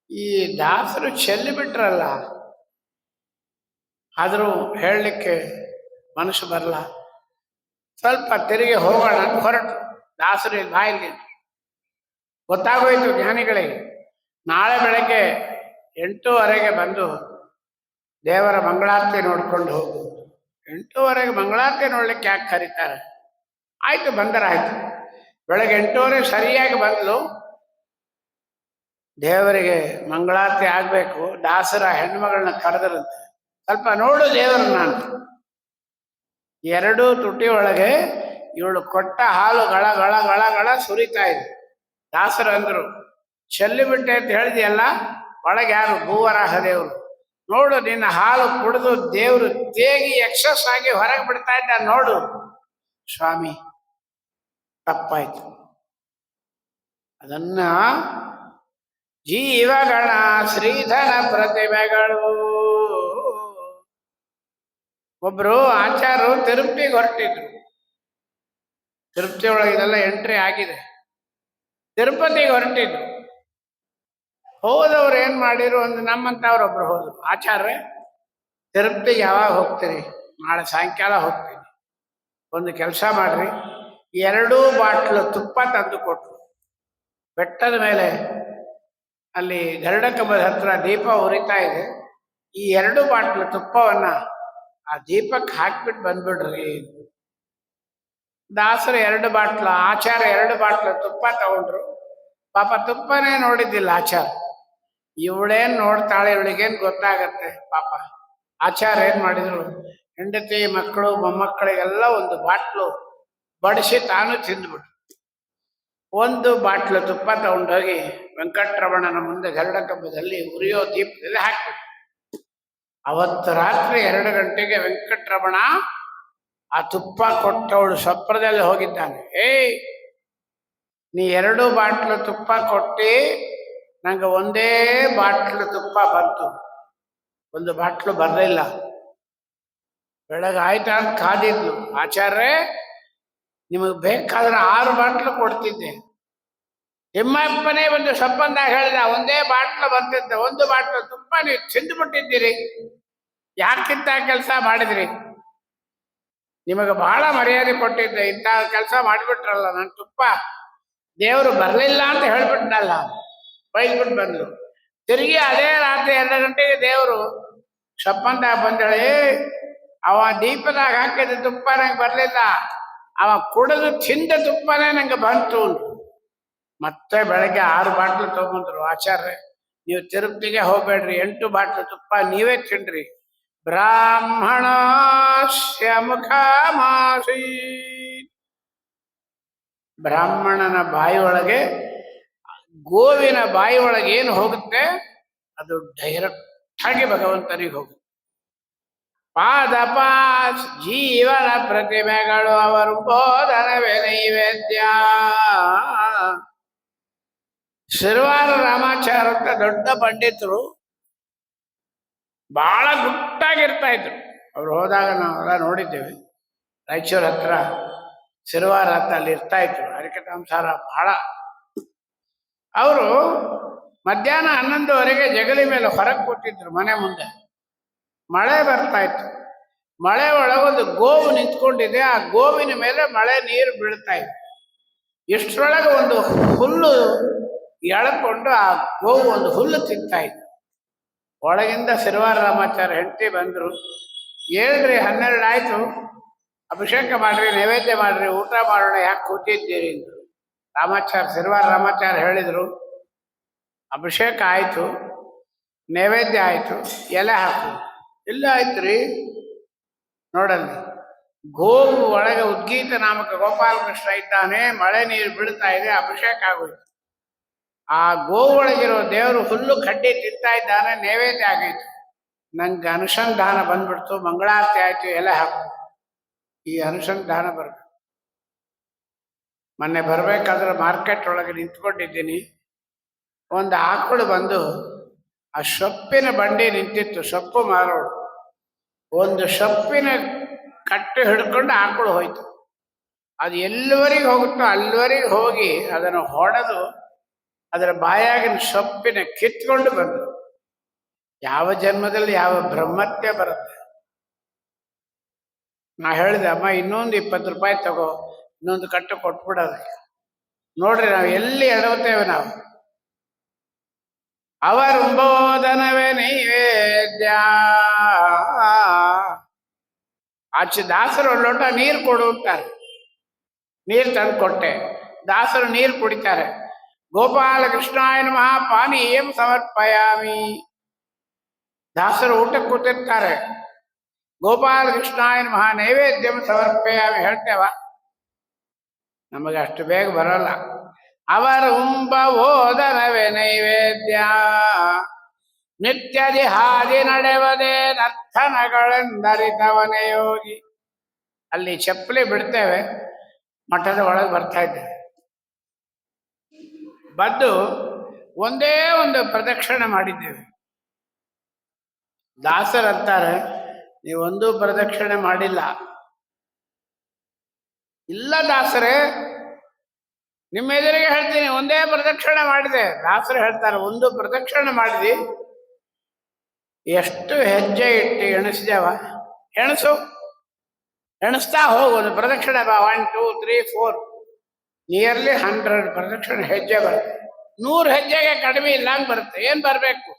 ಈ ದಾಸರು ಚೆಲ್ಲಿ ಬಿಟ್ರಲ್ಲ. ಆದರೂ ಹೇಳಲಿಕ್ಕೆ ಮನಸ್ಸು ಬರಲ್ಲ. ಸ್ವಲ್ಪ ತಿರುಗಿ ಹೋಗೋಣ ಅಂತ ಹೊರಟು. ದಾಸರು ಇಲ್ಲಿ ಬಾಯಿಲಿ ಗೊತ್ತಾಗೋಯ್ತು ಜ್ಞಾನಿಗಳಿಗೆ. ನಾಳೆ ಬೆಳಗ್ಗೆ 8:15 ಬಂದು ದೇವರ ಮಂಗಳಾರತಿ ನೋಡ್ಕೊಂಡು ಹೋಗು. 8:15 ಮಂಗಳಾರತಿ ನೋಡ್ಲಿಕ್ಕೆ ಯಾಕೆ ಕರೀತಾರೆ? ಆಯ್ತು, ಬಂದರಾಯ್ತು. ಬೆಳಗ್ಗೆ 8:15 ಸರಿಯಾಗಿ ಬಂದು ದೇವರಿಗೆ ಮಂಗಳಾರತಿ ಆಗ್ಬೇಕು. ದಾಸರ ಹೆಣ್ಮಗಳನ್ನ ಕರೆದ್ರಂತೆ, ಸ್ವಲ್ಪ ನೋಡು ದೇವರು. ನಾನು 2 ತುಟಿ ಒಳಗೆ ಇವಳು ಕೊಟ್ಟ ಹಾಲು ಗಳ ಗಳ ಗಳ ಗಳ ಸುರಿತಾ ಇದೆ. ದಾಸರು ಅಂದ್ರು, ಚೆಲ್ಲಿಬಿಟ್ಟೆ ಅಂತ ಹೇಳಿದೆಯಲ್ಲ, ಒಳಗೆ ಯಾರು? ಭೂವರಾಹ ದೇವರು. ನೋಡು, ನಿನ್ನ ಹಾಲು ಕುಡಿದು ದೇವರು ತೇಗಿ ಎಕ್ಸಸ್ ಆಗಿ ಹೊರಗೆ ಬಿಡ್ತಾ ಇದ್ದ, ನೋಡು. ಸ್ವಾಮಿ, ತಪ್ಪಾಯ್ತು. ಅದನ್ನ ಜೀವಗಣ ಶ್ರೀಧನ ಪ್ರತಿಮೆಗಳು. ಒಬ್ರು ಆಚಾರ್ಯರು ತಿರುಪತಿಗೆ ಹೊರಟಿದ್ರು. ತಿರುಪತಿ ಒಳಗೆ ಇದೆಲ್ಲ ಎಂಟ್ರಿ ಆಗಿದೆ. ತಿರುಪತಿಗೆ ಹೊರಟಿದ್ರು. ಹೋದವ್ರು ಏನ್ ಮಾಡಿರು, ಒಂದು ನಮ್ಮಂತವ್ರೊಬ್ರು ಹೋದ್ರು. ಆಚಾರ್ಯ, ತಿರುಪತಿಗೆ ಯಾವಾಗ ಹೋಗ್ತೀರಿ? ನಾಳೆ ಸಾಯಂಕಾಲ ಹೋಗ್ತೀನಿ. ಒಂದು ಕೆಲಸ ಮಾಡ್ರಿ, 2 ಬಾಟ್ಲು ತುಪ್ಪ ತಂದು ಕೊಟ್ರು. ಬೆಟ್ಟದ ಮೇಲೆ ಅಲ್ಲಿ ಗರುಡ ಕಂಬದ ಹತ್ರ ದೀಪ ಉರಿತಾ ಇದೆ. ಈ 2 ಬಾಟ್ಲು ತುಪ್ಪವನ್ನ ಆ ದೀಪಕ್ಕೆ ಹಾಕ್ಬಿಟ್ಟು ಬಂದ್ಬಿಡ್ರಿ. ದಾಸರು 2 ಬಾಟ್ಲು, ಆಚಾರ್ಯ 2 ಬಾಟ್ಲು ತುಪ್ಪ ತಗೊಂಡ್ರು. ಪಾಪ ತುಪ್ಪನೇ ನೋಡಿದ್ದಿಲ್ಲ ಆಚಾರ್ಯ. ಇವಳೇನ್ ನೋಡ್ತಾಳೆ, ಇವಳಿಗೇನ್ ಗೊತ್ತಾಗತ್ತೆ ಪಾಪ. ಆಚಾರ್ಯ ಏನ್ ಮಾಡಿದ್ರು, ಹೆಂಡತಿ ಮಕ್ಕಳು ಮೊಮ್ಮಕ್ಕಳಿಗೆಲ್ಲ ಒಂದು ಬಾಟ್ಲು ಬಡಿಸಿ ತಾನು ತಿಂದ್ಬಿಟ್ರು. 1 ಬಾಟ್ಲು ತುಪ್ಪ ತಗೊಂಡೋಗಿ ವೆಂಕಟರಮಣನ ಮುಂದೆ ಗರುಡ ಕಂಬದಲ್ಲಿ ಉರಿಯೋ ದೀಪದಲ್ಲಿ ಹಾಕ್ಬಿಟ್ರು. ಅವತ್ತು ರಾತ್ರಿ 2 ಗಂಟೆಗೆ ವೆಂಕಟರಮಣ ಆ ತುಪ್ಪ ಕೊಟ್ಟವಳು ಸ್ವಪ್ನದಲ್ಲಿ ಹೋಗಿದ್ದಾನೆ. ನೀ 2 ಬಾಟ್ಲು ತುಪ್ಪ ಕೊಟ್ಟಿ, ನಂಗೆ 1 ಬಾಟ್ಲು ತುಪ್ಪ ಬಂತು, 1 ಬಾಟ್ಲು ಬರಲಿಲ್ಲ. ಬೆಳಗ್ಗೆ ಆಯ್ತಾ ಅಂತ ಕಾದಿದ್ಲು. ಆಚಾರ್ಯ, ನಿಮಗೆ ಬೇಕಾದ್ರೆ 6 ಬಾಟ್ಲು ಕೊಡ್ತಿದ್ದೆ. ತಿಮ್ಮಪ್ಪನೇ ಒಂದು ಸಪ್ಪಂದಾಗ ಹೇಳಿದ, 1 ಬಾಟ್ಲು ಬರ್ತಿದ್ದೆ, 1 ಬಾಟ್ಲು ತುಪ್ಪ ನೀವು ತಿಂದುಬಿಟ್ಟಿದ್ದೀರಿ. ಯಾಕಿಂತ ಕೆಲಸ ಮಾಡಿದ್ರಿ? ನಿಮಗೆ ಬಹಳ ಮರ್ಯಾದೆ ಕೊಟ್ಟಿದ್ದೆ, ಇಂಥ ಕೆಲಸ ಮಾಡಿಬಿಟ್ರಲ್ಲ. ನನ್ನ ತುಪ್ಪ ದೇವರು ಬರಲಿಲ್ಲ ಅಂತ ಹೇಳ್ಬಿಟ್ನಲ್ಲ, ಬೈದ್ಬಿಟ್ಟು ಬಂದ್ರು. ತಿರುಗಿ ಅದೇ ರಾತ್ರಿ 2 ಗಂಟೆಗೆ ದೇವರು ಸಪ್ಪಂದಾಗ ಬಂದಳೆ, ಅವ ದೀಪದಾಗ ಹಾಕಿದ ತುಪ್ಪ ನಂಗೆ ಬರಲಿಲ್ಲ, ಅವ ಕುಡಿದು ತಿಂದ ತುಪ್ಪನೇ ನಂಗೆ ಬಂತು. ಮತ್ತೆ ಬೆಳಗ್ಗೆ 6 ಬಾಟ್ಲು ತಗೊಂಡ್ರು. ಆಚಾರ್ಯ, ನೀವು ತಿರುಪತಿಗೆ ಹೋಗ್ಬೇಡ್ರಿ, 8 ಬಾಟ್ಲು ತುಪ್ಪ ನೀವೇ ತಿನ್ರಿ. ಬ್ರಾಹ್ಮಣಸ್ಯ ಮುಖಮಾಸಿ, ಬ್ರಾಹ್ಮಣನ ಬಾಯಿ ಒಳಗೆ, ಗೋವಿನ ಬಾಯಿ ಒಳಗೆ ಏನು ಹೋಗುತ್ತೆ ಅದು ಡೈರೆಕ್ಟ್ ಆಗಿ ಭಗವಂತನಿಗೆ ಹೋಗುತ್ತೆ. ಪಾದಪಾಸ್ ಜೀವನ ಪ್ರತಿಮೆಗಳು ಅವರು ಬೋಧನವೇ ನೈವೇದ್ಯ. ಶಿರ್ವಾರ ರಾಮಾಚಾರ್ಯ ಅಂತ ದೊಡ್ಡ ಪಂಡಿತರು, ಬಹಳ ಗುಟ್ಟಾಗಿರ್ತಾ ಇದ್ರು. ಅವ್ರು ಹೋದಾಗ ನಾವೆಲ್ಲ ನೋಡಿದ್ದೇವೆ. ರಾಯಚೂರ್ ಹತ್ರ ಶಿರ್ವಾರ ಅಂತ ಅಲ್ಲಿ ಇರ್ತಾ ಇದ್ರು. ಹರಿಕಥಾಂಸಾರ ಬಹಳ. ಅವರು ಮಧ್ಯಾಹ್ನ 11:30 ಜಗಲಿ ಮೇಲೆ ಹೊರಗೆ ಕೂತಿದ್ರು ಮನೆ ಮುಂದೆ. ಮಳೆ ಬರ್ತಾ ಇತ್ತು. ಮಳೆ ಒಳಗೊಂದು ಗೋವು ನಿಂತ್ಕೊಂಡಿದೆ. ಆ ಗೋವಿನ ಮೇಲೆ ಮಳೆ ನೀರು ಬೀಳ್ತಾ ಇತ್ತು. ಇಷ್ಟರೊಳಗೆ ಒಂದು ಹುಲ್ಲು ಎಳ್ಕೊಂಡು ಆ ಗೋವು ಒಂದು ಹುಲ್ಲು ತಿಂತಾ ಇತ್ತು. ಒಳಗಿಂದ ಶಿರ್ವಾರ ರಾಮಾಚಾರ್ಯ ಹೆಂಡತಿ ಬಂದರು. ಹೇಳ್ರಿ, 12 ಆಯ್ತು, ಅಭಿಷೇಕ ಮಾಡ್ರಿ, ನೈವೇದ್ಯ ಮಾಡ್ರಿ, ಊಟ ಮಾಡೋಣ, ಯಾಕೆ ಕೂತಿದ್ದೀರಿ ಅಂದರು. ಶಿರ್ವಾರ ರಾಮಾಚಾರ್ಯ ಹೇಳಿದರು, ಅಭಿಷೇಕ ಆಯಿತು, ನೈವೇದ್ಯ ಆಯಿತು, ಎಲೆ ಹಾಕು. ಇಲ್ಲ ಆಯ್ತು ರೀ, ನೋಡಲ್ಲಿ ಗೋವು ಒಳಗೆ ಉದ್ಗೀತ ನಾಮಕ ಗೋಪಾಲಕೃಷ್ಣ ಇದ್ದಾನೆ, ಮಳೆ ನೀರು ಬೀಳ್ತಾ ಇದೆ, ಅಭಿಷೇಕ ಆಗೋಯ್ತು. ಆ ಗೋವು ಒಳಗಿರೋ ದೇವರು ಹುಲ್ಲು ಕಡ್ಡಿ ತಿಂತಾ ಇದ್ದಾನೆ, ನೈವೇದ್ಯ ಆಗೈತು. ನಂಗೆ ಅನುಸಂಧಾನ ಬಂದ್ಬಿಡ್ತು, ಮಂಗಳಾರತಿ ಆಯ್ತು, ಎಲೆ ಹಾಕು. ಈ ಅನುಸಂಧಾನ ಬರ್ಬೇಕು. ಮೊನ್ನೆ ಬರ್ಬೇಕಾದ್ರೆ ಮಾರ್ಕೆಟ್ ಒಳಗೆ ನಿಂತ್ಕೊಂಡಿದ್ದೀನಿ. ಒಂದು ಆಕಳು ಬಂದು ಆ ಸೊಪ್ಪಿನ ಬಂಡಿ ನಿಂತಿತ್ತು, ಸೊಪ್ಪು ಮಾರೋಳು. ಒಂದು ಸೊಪ್ಪಿನ ಕಟ್ಟೆ ಹಿಡ್ಕೊಂಡು ಆಕಳು ಹೋಯ್ತು. ಅದು ಎಲ್ಲಿವರೆಗೆ ಹೋಗುತ್ತೋ ಅಲ್ಲಿವರೆಗೆ ಹೋಗಿ ಅದನ್ನು ಹೊಡೆದು ಅದರ ಬಾಯಾಗಿನ ಸೊಪ್ಪಿನ ಕಿತ್ಕೊಂಡು ಬಂದು. ಯಾವ ಜನ್ಮದಲ್ಲಿ ಯಾವ ಬ್ರಹ್ಮತ್ಯ ಬರುತ್ತೆ. ನಾ ಹೇಳಿದೆ, ಅಮ್ಮ ಇನ್ನೊಂದು 20 ರೂಪಾಯಿ ತಗೋ, ಇನ್ನೊಂದು ಕಟ್ಟು ಕೊಟ್ಬಿಡೋದು. ನೋಡ್ರಿ, ನಾವು ಎಲ್ಲಿ ಎಡವುತ್ತೇವೆ ನಾವು. ಅವರುಂಬೋದನವೇ ನೈವೇದ್ಯ. ಆಚೆ ದಾಸರು ಒಂದು ಲೋಟ ನೀರು ಕೊಡು ಅಂತಾರೆ. ನೀರು ತಂದು ಕೊಟ್ಟೆ. ದಾಸರು ನೀರು ಕುಡಿತಾರೆ. ಗೋಪಾಲ ಕೃಷ್ಣಾಯ ನಮಃ ಪಾನೀಯಂ ಸಮರ್ಪಯಾಮಿ. ದಾಸರು ಊಟಕ್ಕೆ ಕೂತಿರ್ತಾರೆ. ಗೋಪಾಲ ಕೃಷ್ಣಾಯ ನಮಃ ನೈವೇದ್ಯಂ ಸಮರ್ಪಯಾಮಿ ಹೇಳ್ತೇವ? ನಮಗೆ ಅಷ್ಟು ಬೇಗ ಬರೋಲ್ಲ. ಅವರ ಓದನವೇ ನೈವೇದ್ಯ. ನಿತ್ಯದಿ ಹಾದಿ ನಡೆವದೇ ನರ್ತನಗಳೆಂದರಿತವನೇ ಯೋಗಿ. ಅಲ್ಲಿ ಚಪ್ಪಲಿ ಬಿಡ್ತೇವೆ, ಮಠದ ಒಳಗೆ ಬರ್ತಾ ಇದ್ದೇವೆ. ಬಂದು ಒಂದೇ ಒಂದು ಪ್ರದಕ್ಷಿಣೆ ಮಾಡಿದ್ದೇವೆ. ದಾಸರಂತಾರೆ, ನೀವೊಂದು ಪ್ರದಕ್ಷಿಣೆ ಮಾಡಿಲ್ಲ. ಇಲ್ಲ ದಾಸರೇ, ನಿಮ್ಮ ಎದುರಿಗೆ ಹೇಳ್ತೀನಿ, ಒಂದೇ ಪ್ರದಕ್ಷಿಣೆ ಮಾಡಿದೆ. ದಾಸರು ಹೇಳ್ತಾರೆ, ಒಂದು ಪ್ರದಕ್ಷಿಣೆ ಮಾಡಿದಿ, ಎಷ್ಟು ಹೆಜ್ಜೆ ಇಟ್ಟು ಎಣಿಸಿದೇವ? ಎಣಸು, ಎಣಿಸ್ತಾ ಹೋಗು. ಒಂದು ಪ್ರದಕ್ಷಿಣೆ ಬಾ, 1 2 3 4, ನಿಯರ್ಲಿ 100 ಪ್ರದಕ್ಷಿಣೆ ಹೆಜ್ಜೆ ಬರುತ್ತೆ. 100 ಹೆಜ್ಜೆಗೆ ಕಡಿಮೆ ಇಲ್ಲ ಅಂತ ಬರುತ್ತೆ. ಏನ್ ಬರಬೇಕು?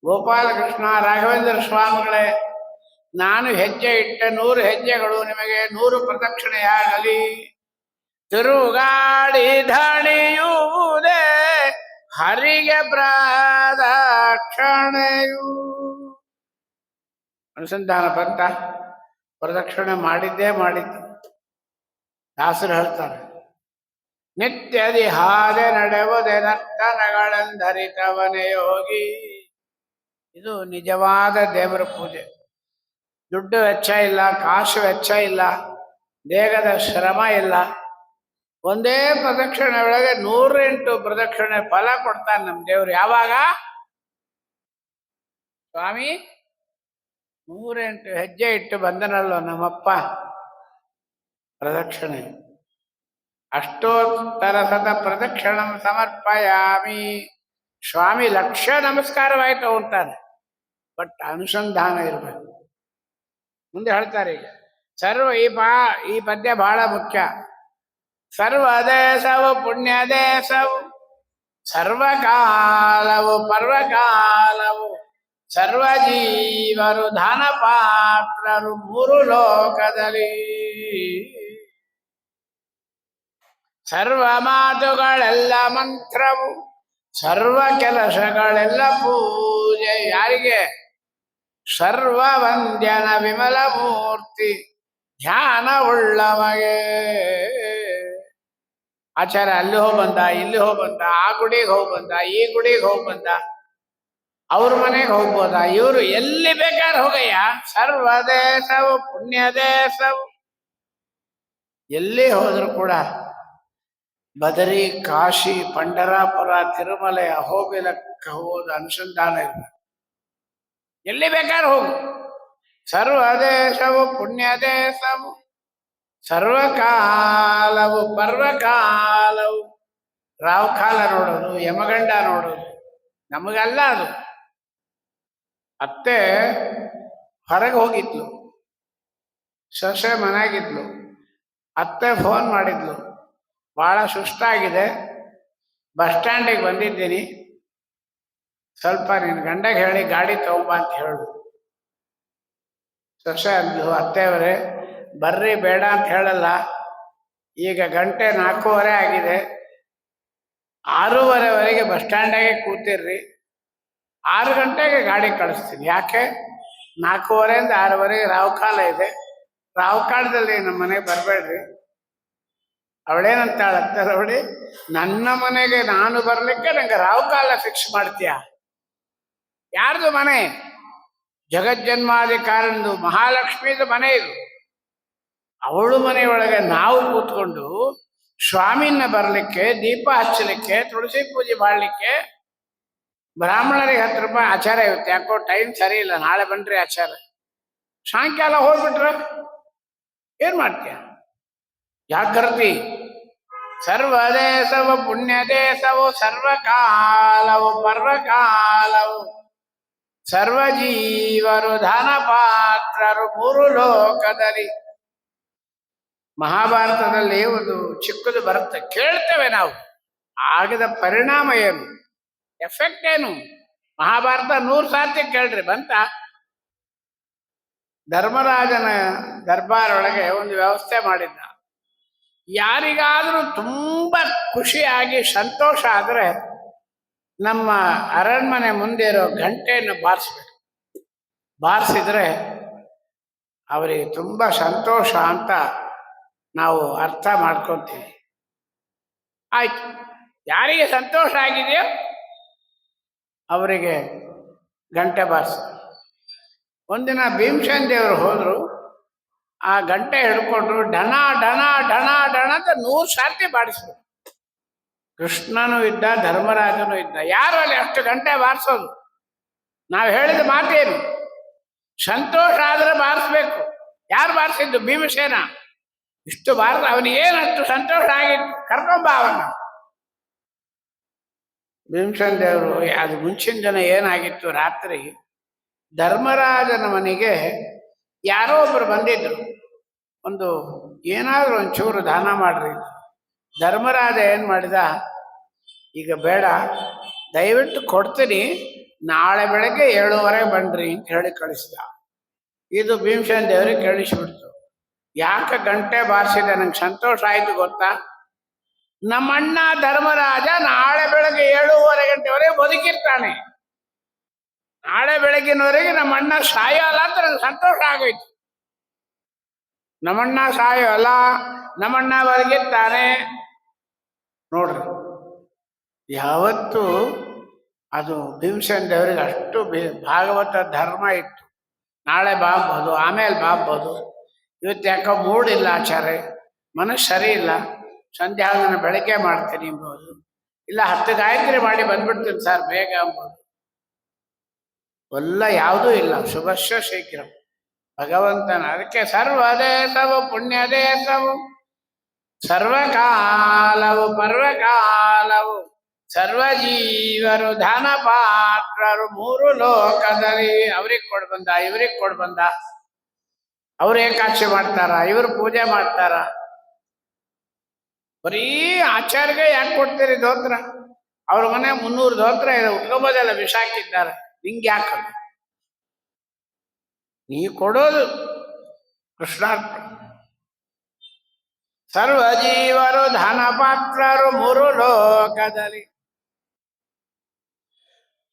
ಗೋಪಾಲಕೃಷ್ಣ ರಾಘವೇಂದ್ರ ಸ್ವಾಮಿಗಳೇ, ನಾನು ಹೆಜ್ಜೆ ಇಟ್ಟ 100 ಹೆಜ್ಜೆಗಳು ನಿಮಗೆ 100 ಪ್ರದಕ್ಷಿಣೆಯಾಗಲಿ. ತಿರುಗಾಡಿ ಧಣಿಯುವುದೇ ಹರಿಗೆ ಪ್ರದಕ್ಷಿಣೆಯು. ಅನುಸಂಧಾನ ಪಂಥ ಪ್ರದಕ್ಷಿಣೆ ಮಾಡಿದ್ದೇ ಮಾಡಿದ್ದು. ದಾಸರು ಹೇಳ್ತಾರೆ, ನಿತ್ಯದಿ ಹಾದೆ ನಡೆವುದೇ ನರ್ತನಗಳೆಂದರಿತವನೇ ಯೋಗಿ. ಇದು ನಿಜವಾದ ದೇವರ ಪೂಜೆ. ದುಡ್ಡು ವೆಚ್ಚ ಇಲ್ಲ, ಕಾಸು ವೆಚ್ಚ ಇಲ್ಲ, ದೇಹದ ಶ್ರಮ ಇಲ್ಲ. ಒಂದೇ ಪ್ರದಕ್ಷಿಣೆ ಒಳಗೆ 108 ಪ್ರದಕ್ಷಿಣೆ ಫಲ ಕೊಡ್ತಾನೆ ನಮ್ಮ ದೇವರು. ಯಾವಾಗ? ಸ್ವಾಮಿ 108 ಹೆಜ್ಜೆ ಇಟ್ಟು ಬಂದನಲ್ಲೋ ನಮ್ಮಪ್ಪ ಪ್ರದಕ್ಷಿಣೆ. ಅಷ್ಟೋತ್ತರ ಶತ ಪ್ರದಕ್ಷಿಣಂ ಸಮರ್ಪಯಾಮಿ. ಸ್ವಾಮಿ 1,00,000 ನಮಸ್ಕಾರವಾಯ್ತು ಅಂತಾನೆ. ಬಟ್ ಅನುಸಂಧಾನ ಇರಬೇಕು. ಮುಂದೆ ಹೇಳ್ತಾರೆ, ಈಗ ಈ ಪದ್ಯ ಬಹಳ ಮುಖ್ಯ. ಸರ್ವ ದೇಶವು ಪುಣ್ಯ ದೇಶವು, ಸರ್ವಕಾಲವು ಪರ್ವಕಾಲವು, ಸರ್ವ ಜೀವರು ದಾನ ಪಾತ್ರರು 3 ಲೋಕದಲ್ಲಿ. ಸರ್ವ ಮಾತುಗಳೆಲ್ಲ ಮಂತ್ರವು, ಸರ್ವ ಕೆಲಸಗಳೆಲ್ಲ ಪೂಜೆ. ಯಾರಿಗೆ? ಸರ್ವ ವಂದ್ಯನ ವಿಮಲ ಮೂರ್ತಿ ಧ್ಯಾನ ಉಳ್ಳಮಗೆ. ಆಚಾರ್ಯ ಅಲ್ಲಿ ಹೋಗಿ ಬಂದ, ಇಲ್ಲಿ ಹೋಗಿ ಬಂದ, ಆ ಗುಡಿಗೆ ಹೋಗಿ ಬಂದ, ಈ ಗುಡಿಗೆ ಹೋಗಿ ಬಂದ, ಅವ್ರ ಮನೆಗೆ ಹೋಗ್ಬೋದ? ಇವರು ಎಲ್ಲಿ ಬೇಕಾದ್ರೆ ಹೋಗಯ್ಯ. ಸರ್ವ ದೇಶವು ಪುಣ್ಯ ದೇಶವು. ಎಲ್ಲಿ ಹೋದ್ರು ಕೂಡ ಬದರಿ, ಕಾಶಿ, ಪಂಡರಾಪುರ, ತಿರುಮಲೆ, ಅಹೋಬಿಲಕ್ಕೆ ಹೋದ ಅನುಸಂಧಾನ ಇಲ್ಲ. ಎಲ್ಲಿ ಬೇಕಾದ್ರೆ ಹೋಗು. ಸರ್ವ ದೇಶವು ಪುಣ್ಯ ದೇಶವು, ಸರ್ವಕಾಲವು ಪರ್ವಕಾಲವು. ರಾವಕಾಲ ನೋಡೋದು, ಯಮಗಂಡ ನೋಡೋದು ನಮಗಲ್ಲ ಅದು. ಅತ್ತೆ ಹೊರಗೆ ಹೋಗಿದ್ಲು, ಸೊಸೆ ಮನೆಯಾಗಿದ್ಲು. ಅತ್ತೆ ಫೋನ್ ಮಾಡಿದ್ಲು, ಭಾಳ ಸುಸ್ತಾಗಿದೆ, ಬಸ್ ಸ್ಟ್ಯಾಂಡಿಗೆ ಬಂದಿದ್ದೀನಿ, ಸ್ವಲ್ಪ ನಿನ್ನ ಗಂಡಗೆ ಹೇಳಿ ಗಾಡಿ ತಗೊಂಬ ಅಂತ ಹೇಳು. ಸೊಸೆ ಅಂದ್ಲು, ಅತ್ತೆಯವರೇ ಬರ್ರಿ, ಬೇಡ ಅಂತ ಹೇಳಲ್ಲ, ಈಗ ಗಂಟೆ 4:15 ಆಗಿದೆ, 6:30ವರೆಗೆ ಬಸ್ ಸ್ಟ್ಯಾಂಡಾಗೆ ಕೂತಿರ್ರಿ, 6 ಗಂಟೆಗೆ ಗಾಡಿ ಕಳಿಸ್ತೀನಿ. ಯಾಕೆ? 4:15 6:30 ರಾವಕಾಲ ಇದೆ, ರಾವಕಾಲದಲ್ಲಿ ನಮ್ಮ ಮನೆಗೆ ಬರಬೇಡ್ರಿ. ಅವಳೇನಂತಾಳತ್ತ ನೋಡಿ, ನನ್ನ ಮನೆಗೆ ನಾನು ಬರ್ಲಿಕ್ಕೆ ನಂಗೆ ರಾವಕಾಲ ಫಿಕ್ಸ್ ಮಾಡ್ತೀಯ? ಯಾರ್ದು ಮನೆ? ಜಗಜ್ಜನ್ಮಾಧಿಕಾರಂದು ಮಹಾಲಕ್ಷ್ಮಿದು ಮನೆ ಇದು. ಅವಳು ಮನೆಯೊಳಗೆ ನಾವು ಕೂತ್ಕೊಂಡು ಸ್ವಾಮಿನ ಬರಲಿಕ್ಕೆ, ದೀಪ ಹಚ್ಚಲಿಕ್ಕೆ, ತುಳಸಿ ಪೂಜೆ ಮಾಡಲಿಕ್ಕೆ, ಬ್ರಾಹ್ಮಣರಿಗೆ 10 ರೂಪಾಯಿ ಆಚಾರ ಇರುತ್ತೆ. ಯಾಕೋ ಟೈಮ್ ಸರಿ ಇಲ್ಲ, ನಾಳೆ ಬನ್ರಿ ಆಚಾರ, ಸಾಯಂಕಾಲ ಹೋಗ್ಬಿಟ್ರೆ ಏನ್ ಮಾಡ್ತೀಯ? ಜಾಗೃತಿ. ಸರ್ವ ದೇಶವು ಪುಣ್ಯ ದೇಶವು, ಸರ್ವಕಾಲವು ಪರ್ವಕಾಲವು, ಸರ್ವ ಜೀವರು ದಾನ ಪಾತ್ರರು 3 ಲೋಕದಲ್ಲಿ. ಮಹಾಭಾರತದಲ್ಲಿ ಒಂದು ಚಿಕ್ಕದು ಬರುತ್ತೆ, ಕೇಳ್ತೇವೆ ನಾವು. ಆಗದ ಪರಿಣಾಮ ಏನು, ಎಫೆಕ್ಟ್ ಏನು? ಮಹಾಭಾರತ 100 ಸಾರ್ತಿ ಕೇಳ್ರಿ, ಬಂತ? ಧರ್ಮರಾಜನ ದರ್ಬಾರೊಳಗೆ ಒಂದು ವ್ಯವಸ್ಥೆ ಮಾಡಿದ್ದ. ಯಾರಿಗಾದ್ರೂ ತುಂಬಾ ಖುಷಿಯಾಗಿ ಸಂತೋಷ ಆದರೆ ನಮ್ಮ ಅರಣ್ಮನೆ ಮುಂದೆ ಇರೋ ಗಂಟೆಯನ್ನು ಬಾರಿಸ್ಬೇಕು. ಬಾರಿಸಿದ್ರೆ ಅವರಿಗೆ ತುಂಬಾ ಸಂತೋಷ ಅಂತ ನಾವು ಅರ್ಥ ಮಾಡ್ಕೊತೀವಿ. ಆಯ್ತು, ಯಾರಿಗೆ ಸಂತೋಷ ಆಗಿದೆಯೋ ಅವರಿಗೆ ಗಂಟೆ ಬಾರಿಸ. ಒಂದಿನ ಭೀಮಸೇನ್ ದೇವರು ಹೋದ್ರು, ಆ ಗಂಟೆ ಹಿಡ್ಕೊಂಡ್ರು, ಡಣ ಡಣ ಡಣ ಡಣ ಅಂತ 100 ಸಾರ್ತಿ ಬಾರಿಸಿದ್ರು. ಕೃಷ್ಣನೂ ಇದ್ದ, ಧರ್ಮರಾಜನೂ ಇದ್ದ. ಯಾರು ಅಲ್ಲಿ ಅಷ್ಟು ಗಂಟೆ ಬಾರಿಸೋದು? ನಾವು ಹೇಳಿದ ಮಾತೇನು? ಸಂತೋಷ ಆದ್ರೆ ಬಾರಿಸ್ಬೇಕು. ಯಾರು ಬಾರಿಸಿದ್ದು? ಭೀಮಸೇನ. ಇಷ್ಟು ಬಾರಿಸ ಅವನಿಗೇನಷ್ಟು ಸಂತೋಷ ಆಗಿತ್ತು. ಕರ್ಕೊಂಬ ಅವನ್ನ. ಭೀಮಸೇನ ದೇವರು ಅದು ಮುಂಚಿನ ದಿನ ಏನಾಗಿತ್ತು, ರಾತ್ರಿ ಧರ್ಮರಾಜನ ಮನೆಗೆ ಯಾರೋ ಒಬ್ರು ಬಂದಿದ್ರು. ಒಂದು ಏನಾದರೂ ಒಂಚೂರು ದಾನ ಮಾಡ್ರಿ. ಧರ್ಮರಾಜ ಏನ್ ಮಾಡಿದ, ಈಗ ಬೇಡ, ದಯವಿಟ್ಟು ಕೊಡ್ತೀನಿ, ನಾಳೆ ಬೆಳಗ್ಗೆ 7:30 ಬನ್ರಿ ಅಂತ ಹೇಳಿ ಕಳಿಸ್ದ. ಇದು ಭೀಮಸೇನ ದೇವರಿಗೆ ಕೇಳಿಸ್ಬಿಡ್ತು. ಯಾಕೆ ಗಂಟೆ ಬಾರಿಸಿದೆ, ನಂಗೆ ಸಂತೋಷ ಆಯ್ತು ಗೊತ್ತಾ? ನಮ್ಮಣ್ಣ ಧರ್ಮರಾಜ ನಾಳೆ ಬೆಳಗ್ಗೆ 7:30 ಗಂಟೆವರೆಗೆ ಬದುಕಿರ್ತಾನೆ. ನಾಳೆ ಬೆಳಗ್ಗಿನವರೆಗೆ ನಮ್ಮಣ್ಣ ಸಾಯೋಲ್ಲ ಅಂತ ನಂಗೆ ಸಂತೋಷ ಆಗೋಯ್ತು. ನಮ್ಮಣ್ಣ ಸಾಯೋಲ್ಲ, ನಮ್ಮಣ್ಣ ಬದುಕಿರ್ತಾನೆ. ನೋಡ್ರಿ, ಯಾವತ್ತು ಅದು ಭೀಮಸೇನ ದೇವರಿಗೆ ಅಷ್ಟು ಭಾಗವತ ಧರ್ಮ ಇತ್ತು. ನಾಳೆ ಬಾಬೋದು, ಆಮೇಲೆ ಬಾಬೋದು, ಇವತ್ತು ಯಾಕೋ ಮೂಡಿಲ್ಲ ಆಚಾರ್ಯ, ಮನಸ್ಸು ಸರಿ ಇಲ್ಲ, ಸಂಧ್ಯಾವಂದನ ಬೆಳಗ್ಗೆ ಮಾಡ್ತೀನಿ ಎಂಬುದು, ಇಲ್ಲ 10 ಗಾಯತ್ರಿ ಮಾಡಿ ಬಂದ್ಬಿಡ್ತೀನಿ ಸರ್ ಬೇಗ ಎಂಬುದು ಎಲ್ಲ ಯಾವುದೂ ಇಲ್ಲ. ಶುಭಶ್ಯ ಶೀಘ್ರ ಭಗವಂತನ. ಅದಕ್ಕೆ ಸರ್ವದೇಶವು ಪುಣ್ಯದೇಶವು, ಸರ್ವಕಾಲವು ಪರ್ವಕಾಲವು, ಸರ್ವಜೀವರು ದಾನ ಪಾತ್ರರು, 3 ಲೋಕದಲ್ಲಿ. ಅವ್ರಿಗೆ ಕೊಡ್ ಬಂದ, ಇವ್ರಿಗೆ ಕೊಡ್ ಬಂದ, ಅವ್ರು ಏಕಾದಶಿ ಮಾಡ್ತಾರ, ಇವ್ರು ಪೂಜೆ ಮಾಡ್ತಾರ. ಬರೀ ಆಚಾರ್ಯಗೆ ಯಾಕೆ ಕೊಡ್ತೀರಿ ಧೋತ್ರ? ಅವ್ರ ಮನೆ 300 ಧೋತ್ರ ಇದೆ, ಉಟ್ಕೊಂಬೋದೆಲ್ಲ ವಿಷ ಹಾಕಿದ್ದಾರೆ. ನಿಂಗೆ ಯಾಕೆ? ನೀ ಕೊಡೋದು ಕೃಷ್ಣಾರ್ಪಣ. ಸರ್ವಜೀವರು ಧನ ಪಾತ್ರರು 3 ಲೋಕದಲ್ಲಿ.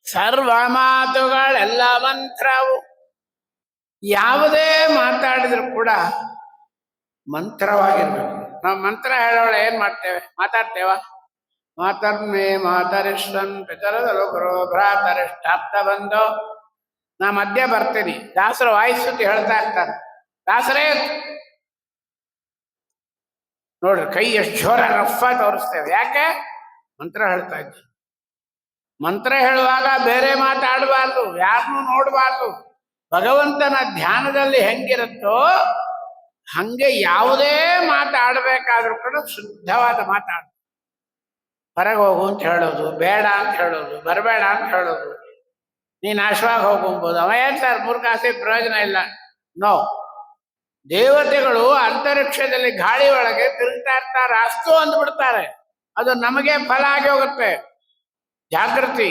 ಸರ್ವ ಮಾತುಗಳೆಲ್ಲ ಮಂತ್ರವು. ಯಾವುದೇ ಮಾತಾಡಿದ್ರು ಕೂಡ ಮಂತ್ರವಾಗಿರ್ಬೇಕು. ನಾವು ಮಂತ್ರ ಹೇಳೋಳೆ ಏನ್ ಮಾಡ್ತೇವೆ? ಮಾತಾಡ್ತೇವ? ಮಾತರ್ಮೇ ಮಾತರಿಷ್ಟನ್ ಪಿತರದಲು ಗುರು ಭ್ರಾತರಿಷ್ಟಾಪ್ತ ಬಂದು. ನಾ ಮಧ್ಯ ಬರ್ತೀನಿ, ದಾಸರು ವಾಯಿಸುತ್ತಿ ಹೇಳ್ತಾ ಇರ್ತಾರೆ. ದಾಸರೇ ನೋಡ್ರಿ, ಕೈ ಎಷ್ಟು ಜೋರ ರಫ ತೋರಿಸ್ತೇವೆ. ಯಾಕೆ? ಮಂತ್ರ ಹೇಳ್ತಾ ಇದ್ವಿ. ಮಂತ್ರ ಹೇಳುವಾಗ ಬೇರೆ ಮಾತಾಡಬಾರ್ದು, ಯಾರನ್ನೂ ನೋಡಬಾರ್ದು. ಭಗವಂತನ ಧ್ಯಾನದಲ್ಲಿ ಹೆಂಗಿರುತ್ತೋ ಹಂಗೆ ಯಾವುದೇ ಮಾತಾಡಬೇಕಾದ್ರೂ ಕೂಡ ಶುದ್ಧವಾದ ಮಾತಾಡು. ಹೊರಗೆ ಹೋಗು ಅಂತ ಹೇಳೋದು, ಬೇಡ ಅಂತ ಹೇಳೋದು, ಬರಬೇಡ ಅಂತ ಹೇಳೋದು, ನೀನು ನಾಶವಾಗಿ ಹೋಗ್ಬೋದು. ಅವ ಏನ್ ಸರ್ 3 ಕಾಸೆ ಪ್ರಯೋಜನ ಇಲ್ಲ. ನೋ, ದೇವತೆಗಳು ಅಂತರಿಕ್ಷದಲ್ಲಿ ಗಾಳಿ ಒಳಗೆ ತಿರುಗ್ತಾ ಇರ್ತಾರೆ, ಅಸ್ತು ಅಂದ್ಬಿಡ್ತಾರೆ. ಅದು ನಮಗೆ ಫಲ ಆಗಿ ಹೋಗುತ್ತೆ. ಜಾಗೃತಿ.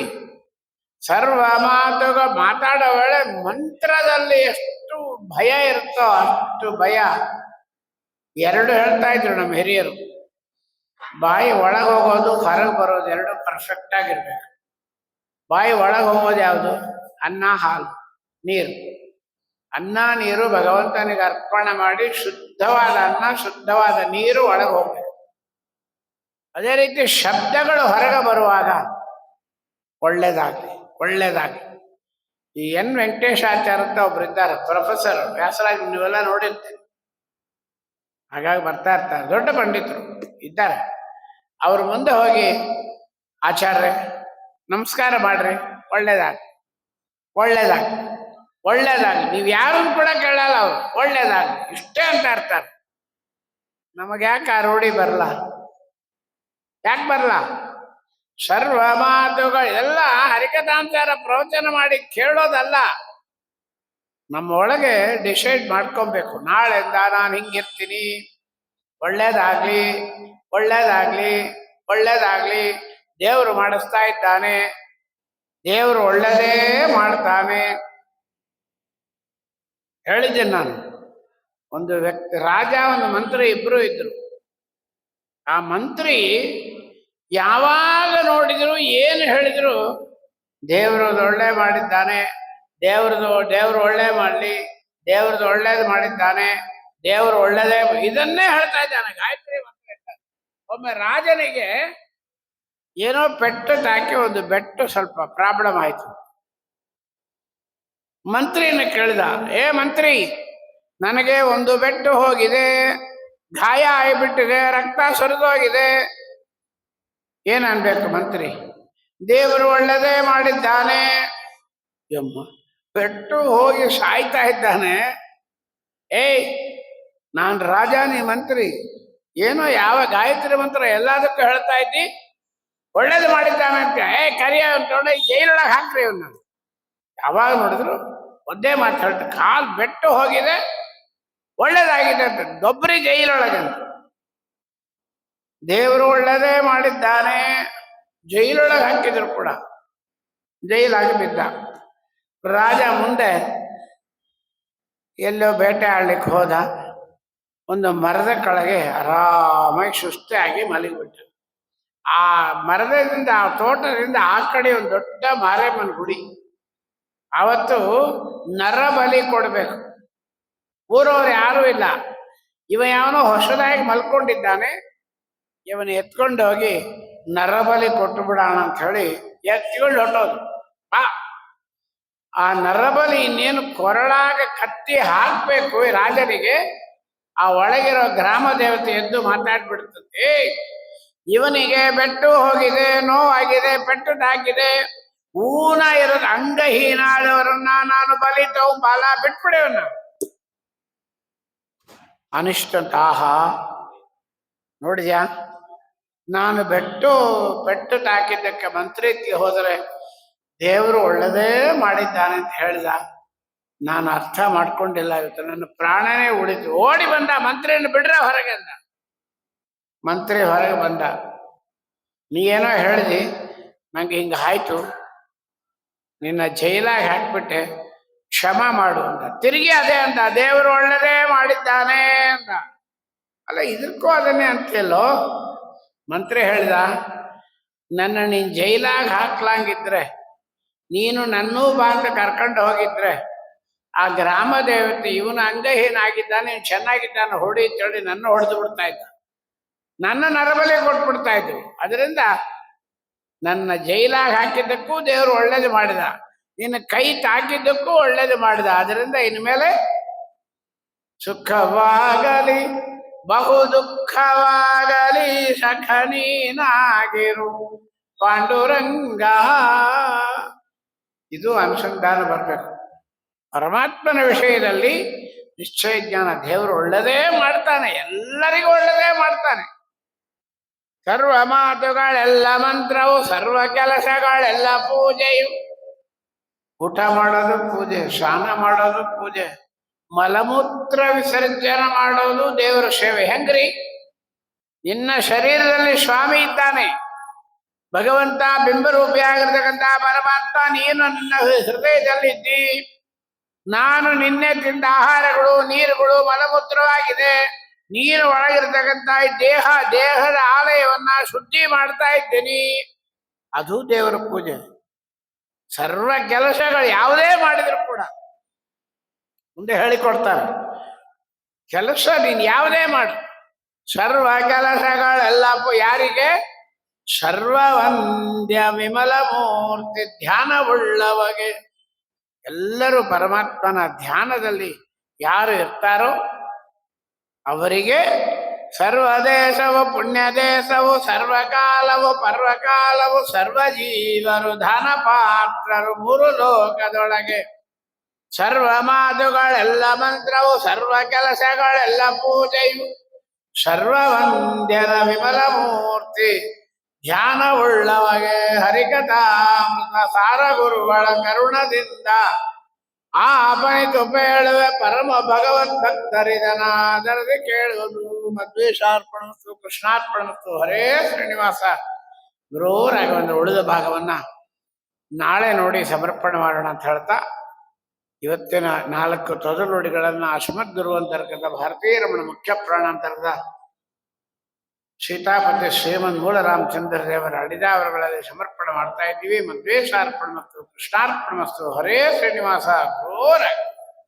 ಸರ್ವ ಮಾತುಗಳು ಮಾತಾಡೋ ವೇಳೆ ಮಂತ್ರದಲ್ಲಿ ಎಷ್ಟು ಭಯ ಇರುತ್ತೋ ಅಷ್ಟು ಭಯ. 2 ಹೇಳ್ತಾ ಇದ್ರು ನಮ್ಮ ಹಿರಿಯರು, ಬಾಯಿ ಒಳಗೆ ಹೋಗೋದು, ಹೊರಗೆ ಬರೋದು 2 ಪರ್ಫೆಕ್ಟ್ ಆಗಿರ್ಬೇಕು. ಬಾಯಿ ಒಳಗೆ ಹೋಗೋದು ಯಾವುದು? ಅನ್ನ, ಹಾಲು, ನೀರು. ಅನ್ನ ನೀರು ಭಗವಂತನಿಗೆ ಅರ್ಪಣೆ ಮಾಡಿ ಶುದ್ಧವಾದ ಅನ್ನ ಶುದ್ಧವಾದ ನೀರು ಒಳಗೆ ಹೋಗ್ಬೇಕು. ಅದೇ ರೀತಿ ಶಬ್ದಗಳು ಹೊರಗೆ ಬರುವಾಗ ಒಳ್ಳೇದಾಗ್ಲಿ ಒಳ್ಳೇದಾಗ್ಲಿ. ಈ ಎನ್ ವೆಂಕಟೇಶಾಚಾರ್ಯ ಅಂತ ಒಬ್ರು ಇದ್ದಾರೆ, ಪ್ರೊಫೆಸರ್, ವ್ಯಾಸರಾಜ, ನೀವೆಲ್ಲ ನೋಡಿರ್ತೀವಿ. ಹಾಗಾಗಿ ಬರ್ತಾ ಇರ್ತಾರೆ, ದೊಡ್ಡ ಪಂಡಿತರು ಇದ್ದಾರೆ. ಅವ್ರ ಮುಂದೆ ಹೋಗಿ, ಆಚಾರ್ಯ ನಮಸ್ಕಾರ ಮಾಡ್ರಿ, ಒಳ್ಳೇದಾಗ್ಲಿ ಒಳ್ಳೇದಾಗ್ಲಿ ಒಳ್ಳೇದಾಗ್ಲಿ. ನೀವು ಯಾರನ್ನು ಕೂಡ ಕೇಳಲ್ಲ, ಅವ್ರು ಒಳ್ಳೇದಾಗ್ಲಿ ಇಷ್ಟೇ ಅಂತ ಇರ್ತಾರೆ. ನಮಗೆ ಯಾಕೆ ಆ ರೂಢಿ ಬರಲ್ಲ? ಯಾಕೆ ಬರಲ್ಲ? ಸರ್ವ ಮಾತುಗಳು ಎಲ್ಲ ಹರಿಕಥಾಂಸಾರ ಪ್ರವಚನ ಮಾಡಿ ಕೇಳೋದಲ್ಲ, ನಮ್ಮ ಒಳಗೆ ಡಿಸೈಡ್ ಮಾಡ್ಕೊಬೇಕು. ನಾಳೆಯಿಂದ ನಾನು ಹಿಂಗಿರ್ತೀನಿ, ಒಳ್ಳೇದಾಗ್ಲಿ ಒಳ್ಳೇದಾಗ್ಲಿ ಒಳ್ಳೇದಾಗ್ಲಿ. ದೇವರು ಮಾಡಿಸ್ತಾ ಇದ್ದಾನೆ, ದೇವರು ಒಳ್ಳೇದೇ ಮಾಡ್ತಾನೆ. ಹೇಳಿದ್ದೇನೆ ನಾನು. ಒಂದು ವ್ಯಕ್ತಿ, ರಾಜ, ಒಂದು ಮಂತ್ರಿ, ಇಬ್ರು ಇದ್ರು. ಆ ಮಂತ್ರಿ ಯಾವಾಗ ನೋಡಿದ್ರು, ಏನು ಹೇಳಿದ್ರು, ದೇವ್ರದ್ದು ಒಳ್ಳೆ ಮಾಡಿದ್ದಾನೆ, ದೇವ್ರು ಒಳ್ಳೆ ಮಾಡಲಿ, ದೇವ್ರದ್ದು ಒಳ್ಳೇದು ಮಾಡಿದ್ದಾನೆ, ದೇವರು ಒಳ್ಳೇದೇ, ಇದನ್ನೇ ಹೇಳ್ತಾ ಇದ್ದಾನೆ. ಗಾಯತ್ರಿ ಮಂತ್ರ ಹೇಳ್ತಾನೆ. ಒಮ್ಮೆ ರಾಜನಿಗೆ ಏನೋ ಪೆಟ್ಟು ತಾಕಿ ಒಂದು ಬೆಟ್ಟು ಸ್ವಲ್ಪ ಪ್ರಾಬ್ಲಮ್ ಆಯ್ತು. ಮಂತ್ರಿನ ಕೇಳಿದ, ಏ ಮಂತ್ರಿ, ನನಗೆ ಒಂದು ಬೆಟ್ಟು ಹೋಗಿದೆ, ಗಾಯ ಆಗಿಬಿಟ್ಟಿದೆ, ರಕ್ತ ಸುರಿದೋಗಿದೆ, ಏನನ್ಬೇಕು ಮಂತ್ರಿ? ದೇವರು ಒಳ್ಳೆದೇ ಮಾಡಿದ್ದಾನೆ. ಯಮ್ಮ, ಪೆಟ್ಟು ಹೋಗಿ ಸಾಯ್ತಾ ಇದ್ದಾನೆ. ಏಯ್, ನಾನು ರಾಜ, ನೀ ಮಂತ್ರಿ, ಏನೋ ಯಾವ ಗಾಯತ್ರಿ ಮಂತ್ರ ಎಲ್ಲದಕ್ಕೂ ಹೇಳ್ತಾ ಇದ್ದಿ, ಒಳ್ಳೇದು ಮಾಡಿದ್ದಾನೆ ಅಂತ. ಕರಿಯ ನೋಡಿ ಜೈಲೊಳಗೆ ಹಾಕ್ರಿ ಅವನ್ನ. ಯಾವಾಗ ನೋಡಿದ್ರು ಒಂದೇ ಮಾತು ಹೇಳ್ತ, ಕಾಲ್ ಬೆಟ್ಟು ಹೋಗಿದೆ, ಒಳ್ಳೇದಾಗಿದೆ ಅಂತ. ದೊಬ್ಬರಿ ಜೈಲೊಳಗೆ ಅಂತ. ದೇವರು ಒಳ್ಳೇದೇ ಮಾಡಿದ್ದಾನೆ. ಜೈಲೊಳಗೆ ಹಾಕಿದ್ರು ಕೂಡ ಜೈಲಾಗಿ ಬಿದ್ದ. ರಾಜ ಮುಂದೆ ಎಲ್ಲೋ ಬೇಟೆ ಆಡ್ಲಿಕ್ಕೆ ಹೋದ. ಒಂದು ಮರದ ಕೆಳಗೆ ಆರಾಮಾಗಿ ಸುಸ್ತಾಗಿ ಮಲಗಿಬಿಟ್ಟ. ಆ ಮರದಿಂದ, ಆ ತೋಟದಿಂದ ಆ ಕಡೆ ಒಂದು ದೊಡ್ಡ ಮಾರೇಮ್ಮನ ಗುಡಿ. ಅವತ್ತು ನರಬಲಿ ಕೊಡ್ಬೇಕು. ಊರವ್ರು ಯಾರೂ ಇಲ್ಲ. ಇವ ಯಾವನೋ ಹೊಸದಾಗಿ ಮಲ್ಕೊಂಡಿದ್ದಾನೆ. ಇವನು ಎತ್ಕೊಂಡು ಹೋಗಿ ನರಬಲಿ ಕೊಟ್ಟು ಬಿಡೋಣ ಅಂತ ಹೇಳಿ ಎತ್ಕೊಂಡು ಹೊಟ್ಟೋದು. ಆ ನರಬಲಿ ಇನ್ನೇನು ಕೊರಳಾಗ ಕತ್ತಿ ಹಾಕ್ಬೇಕು ರಾಜನಿಗೆ, ಆ ಒಳಗಿರೋ ಗ್ರಾಮ ದೇವತೆ ಎದ್ದು ಮಾತಾಡ್ಬಿಡ್ತದೆ. ಇವನಿಗೆ ಬೆಟ್ಟು ಹೋಗಿದೆ, ನೋವಾಗಿದೆ, ಪೆಟ್ಟು ತಾಗಿದೆ, ಊನ ಇರೋದು ಅಂಗಹೀನಾದವರನ್ನ ನಾನು ಬಲಿ ಬಾಲ ಬಿಟ್ಬಿಡೇವನ್ನ. ಅನಿಷ್ಟಂತಾಹ ನೋಡಿದ್ಯಾ, ನಾನು ಪೆಟ್ಟು ತಾಕಿದ್ದಕ್ಕೆ ಮಂತ್ರಿಕ್ಕೆ ಹೋದರೆ ದೇವರು ಒಳ್ಳೇದೇ ಮಾಡಿದ್ದಾನೆ ಅಂತ ಹೇಳಿದ. ನಾನು ಅರ್ಥ ಮಾಡ್ಕೊಂಡಿಲ್ಲ. ಇವತ್ತು ನನ್ನ ಪ್ರಾಣನೇ ಉಳಿತು. ಓಡಿ ಬಂದ, ಮಂತ್ರಿಯನ್ನು ಬಿಡ್ರೆ ಹೊರಗೆ ಅಂದ. ಮಂತ್ರಿ ಹೊರಗೆ ಬಂದ. ನೀ ಏನೋ ಹೇಳಿದಿ, ನಂಗೆ ಹಿಂಗೆ ಆಯ್ತು, ನಿನ್ನ ಜೈಲಾಗಿ ಹಾಕ್ಬಿಟ್ಟೆ, ಕ್ಷಮ ಮಾಡು ಅಂತ. ತಿರುಗಿ ಅದೇ ಅಂತ, ದೇವರು ಒಳ್ಳೇದೇ ಮಾಡಿದ್ದಾನೆ ಅಂತ. ಅಲ್ಲ, ಇದಕ್ಕೂ ಅದನ್ನೇ ಅಂತೀಯಲ್ಲೋ. ಮಂತ್ರಿ ಹೇಳಿದ, ನನ್ನ ನೀನು ಜೈಲಾಗಿ ಹಾಕ್ಲಂಗಿದ್ರೆ, ನೀನು ನನ್ನೂ ಬಾ ಅಂತ ಕರ್ಕೊಂಡು ಹೋಗಿದ್ರೆ, ಆ ಗ್ರಾಮ ದೇವತೆ ಇವನು ಅಂಗಹೀನಾಗಿದ್ದಾನೆ, ಚೆನ್ನಾಗಿದ್ದಾನೆ, ಹೊಡಿ ಅಂತೇಳಿ ನನ್ನ ಹೊಡೆದು ಬಿಡ್ತಾ ಇದ್ದ, ನನ್ನ ನರಬಲಿ ಕೊಟ್ಬಿಡ್ತಾ ಇದ್ರು. ಅದರಿಂದ ನನ್ನ ಜೈಲಾಗಿ ಹಾಕಿದ್ದಕ್ಕೂ ದೇವರು ಒಳ್ಳೇದು ಮಾಡಿದ, ನಿನ್ನ ಕೈ ತಾಕಿದ್ದಕ್ಕೂ ಒಳ್ಳೇದು ಮಾಡಿದ. ಅದರಿಂದ ಇನ್ಮೇಲೆ ಸುಖವಾಗಲಿ ಬಹು ದುಃಖವಾಗಲಿ ಸಖನೀನಾಗಿರು ಪಾಂಡುರಂಗ. ಇದು ಅನುಸಂಧಾನ ಬರಬೇಕು. ಪರಮಾತ್ಮನ ವಿಷಯದಲ್ಲಿ ನಿಶ್ಚಯ ಜ್ಞಾನ. ದೇವರು ಒಳ್ಳೇದೇ ಮಾಡ್ತಾನೆ, ಎಲ್ಲರಿಗೂ ಒಳ್ಳೇದೇ ಮಾಡ್ತಾನೆ. ಸರ್ವ ಮಾತುಗಳೆಲ್ಲ ಮಂತ್ರವು, ಸರ್ವ ಕೆಲಸಗಳೆಲ್ಲ ಪೂಜೆಯು. ಊಟ ಮಾಡೋದು ಪೂಜೆ, ಸ್ನಾನ ಮಾಡೋದು ಪೂಜೆ, ಮಲಮೂತ್ರ ವಿಸರ್ಜನೆ ಮಾಡೋದು ದೇವರ ಸೇವೆ. ಹೆಂಗ್ರಿ, ನಿನ್ನ ಶರೀರದಲ್ಲಿ ಸ್ವಾಮಿ ಇದ್ದಾನೆ, ಭಗವಂತ ಬಿಂಬರೂಪಿಯಾಗಿರ್ತಕ್ಕಂಥ ಪರಮಾತ್ಮ. ನೀನು ನನ್ನ ಹೃದಯದಲ್ಲಿದ್ದಿ. ನಾನು ನಿನ್ನೆ ತಿಂದ ಆಹಾರಗಳು, ನೀರುಗಳು ಮಲಮೂತ್ರವಾಗಿದೆ. ನೀರು ಒಳಗಿರ್ತಕ್ಕಂಥ ದೇಹದ ಆಲಯವನ್ನ ಶುದ್ಧಿ ಮಾಡ್ತಾ ಇದ್ದೀನಿ. ಅದು ದೇವರ ಪೂಜೆ. ಸರ್ವ ಕೆಲಸಗಳು ಯಾವುದೇ ಮಾಡಿದ್ರು ಕೂಡ ಮುಂದೆ ಹೇಳಿಕೊಡ್ತಾರೆ. ಕೆಲಸ ನೀನು ಯಾವುದೇ ಮಾಡು, ಸರ್ವ ಕೆಲಸಗಳೆಲ್ಲ ಯಾರಿಗೆ? ಸರ್ವವಂದ್ಯ ವಿಮಲ ಮೂರ್ತಿ ಧ್ಯಾನವುಳ್ಳವಗೆ. ಎಲ್ಲರೂ ಪರಮಾತ್ಮನ ಧ್ಯಾನದಲ್ಲಿ ಯಾರು ಇರ್ತಾರೋ ಅವರಿಗೆ ಸರ್ವದೇಶವು ಪುಣ್ಯ ದೇಶವು, ಸರ್ವಕಾಲವು ಪರ್ವಕಾಲವು, ಸರ್ವಜೀವರು ದಾನ ಪಾತ್ರರು ಮೂರು ಲೋಕದೊಳಗೆ. ಸರ್ವ ಮಾತುಗಳೆಲ್ಲ ಮಂತ್ರವು, ಸರ್ವ ಕೆಲಸಗಳೆಲ್ಲ ಪೂಜೆಯು, ಸರ್ವವಂದ್ಯನ ವಿಮಲ ಮೂರ್ತಿ ಧ್ಯಾನವುಳ್ಳವಗೆ. ಹರಿಕಥಾಮೃತ ಸಾರ ಗುರುಗಳ ಕರುಣದಿಂದ ಆಪಣಿತು ಪೇಳುವೆ ಪರಮ ಭಗವದ್ ಭಕ್ತರಿದನಾದರದಿ ಕೇಳುವುದು. ಮಧ್ವೇಶಾರ್ಪಣಸ್ತು ಕೃಷ್ಣಾರ್ಪಣಸ್ತು. ಹರೇ ಶ್ರೀನಿವಾಸ. ಗುರುರಾಗಿ ಒಂದು ಉಳಿದ ಭಾಗವನ್ನ ನಾಳೆ ನೋಡಿ ಸಮರ್ಪಣೆ ಮಾಡೋಣ ಅಂತ ಹೇಳ್ತಾ, ಇವತ್ತಿನ 4 ತೊದಲುಡಿಗಳನ್ನು ಅಶ್ಮದ್ ಗುರು ಅಂತರ್ಗತ ಭಾರತೀಯ ರಮಣ ಮುಖ್ಯ ಪ್ರಾಣ ಅಂತರ್ಗತ ಸೀತಾಪತಿ ಶ್ರೀಮನ್ ಮೂಲ ರಾಮಚಂದ್ರ ದೇವರ ಅಡಿದಾವರಗಳಲ್ಲಿ ಸಮರ್ಪಣೆ ಮಾಡ್ತಾ ಇದ್ದೀವಿ. ಮಧ್ವೇಶಾರ್ಪಣ ಮತ್ತು ಕೃಷ್ಣಾರ್ಪಣ ಮತ್ತು ಹರೇ ಶ್ರೀನಿವಾಸ. ಘೋರ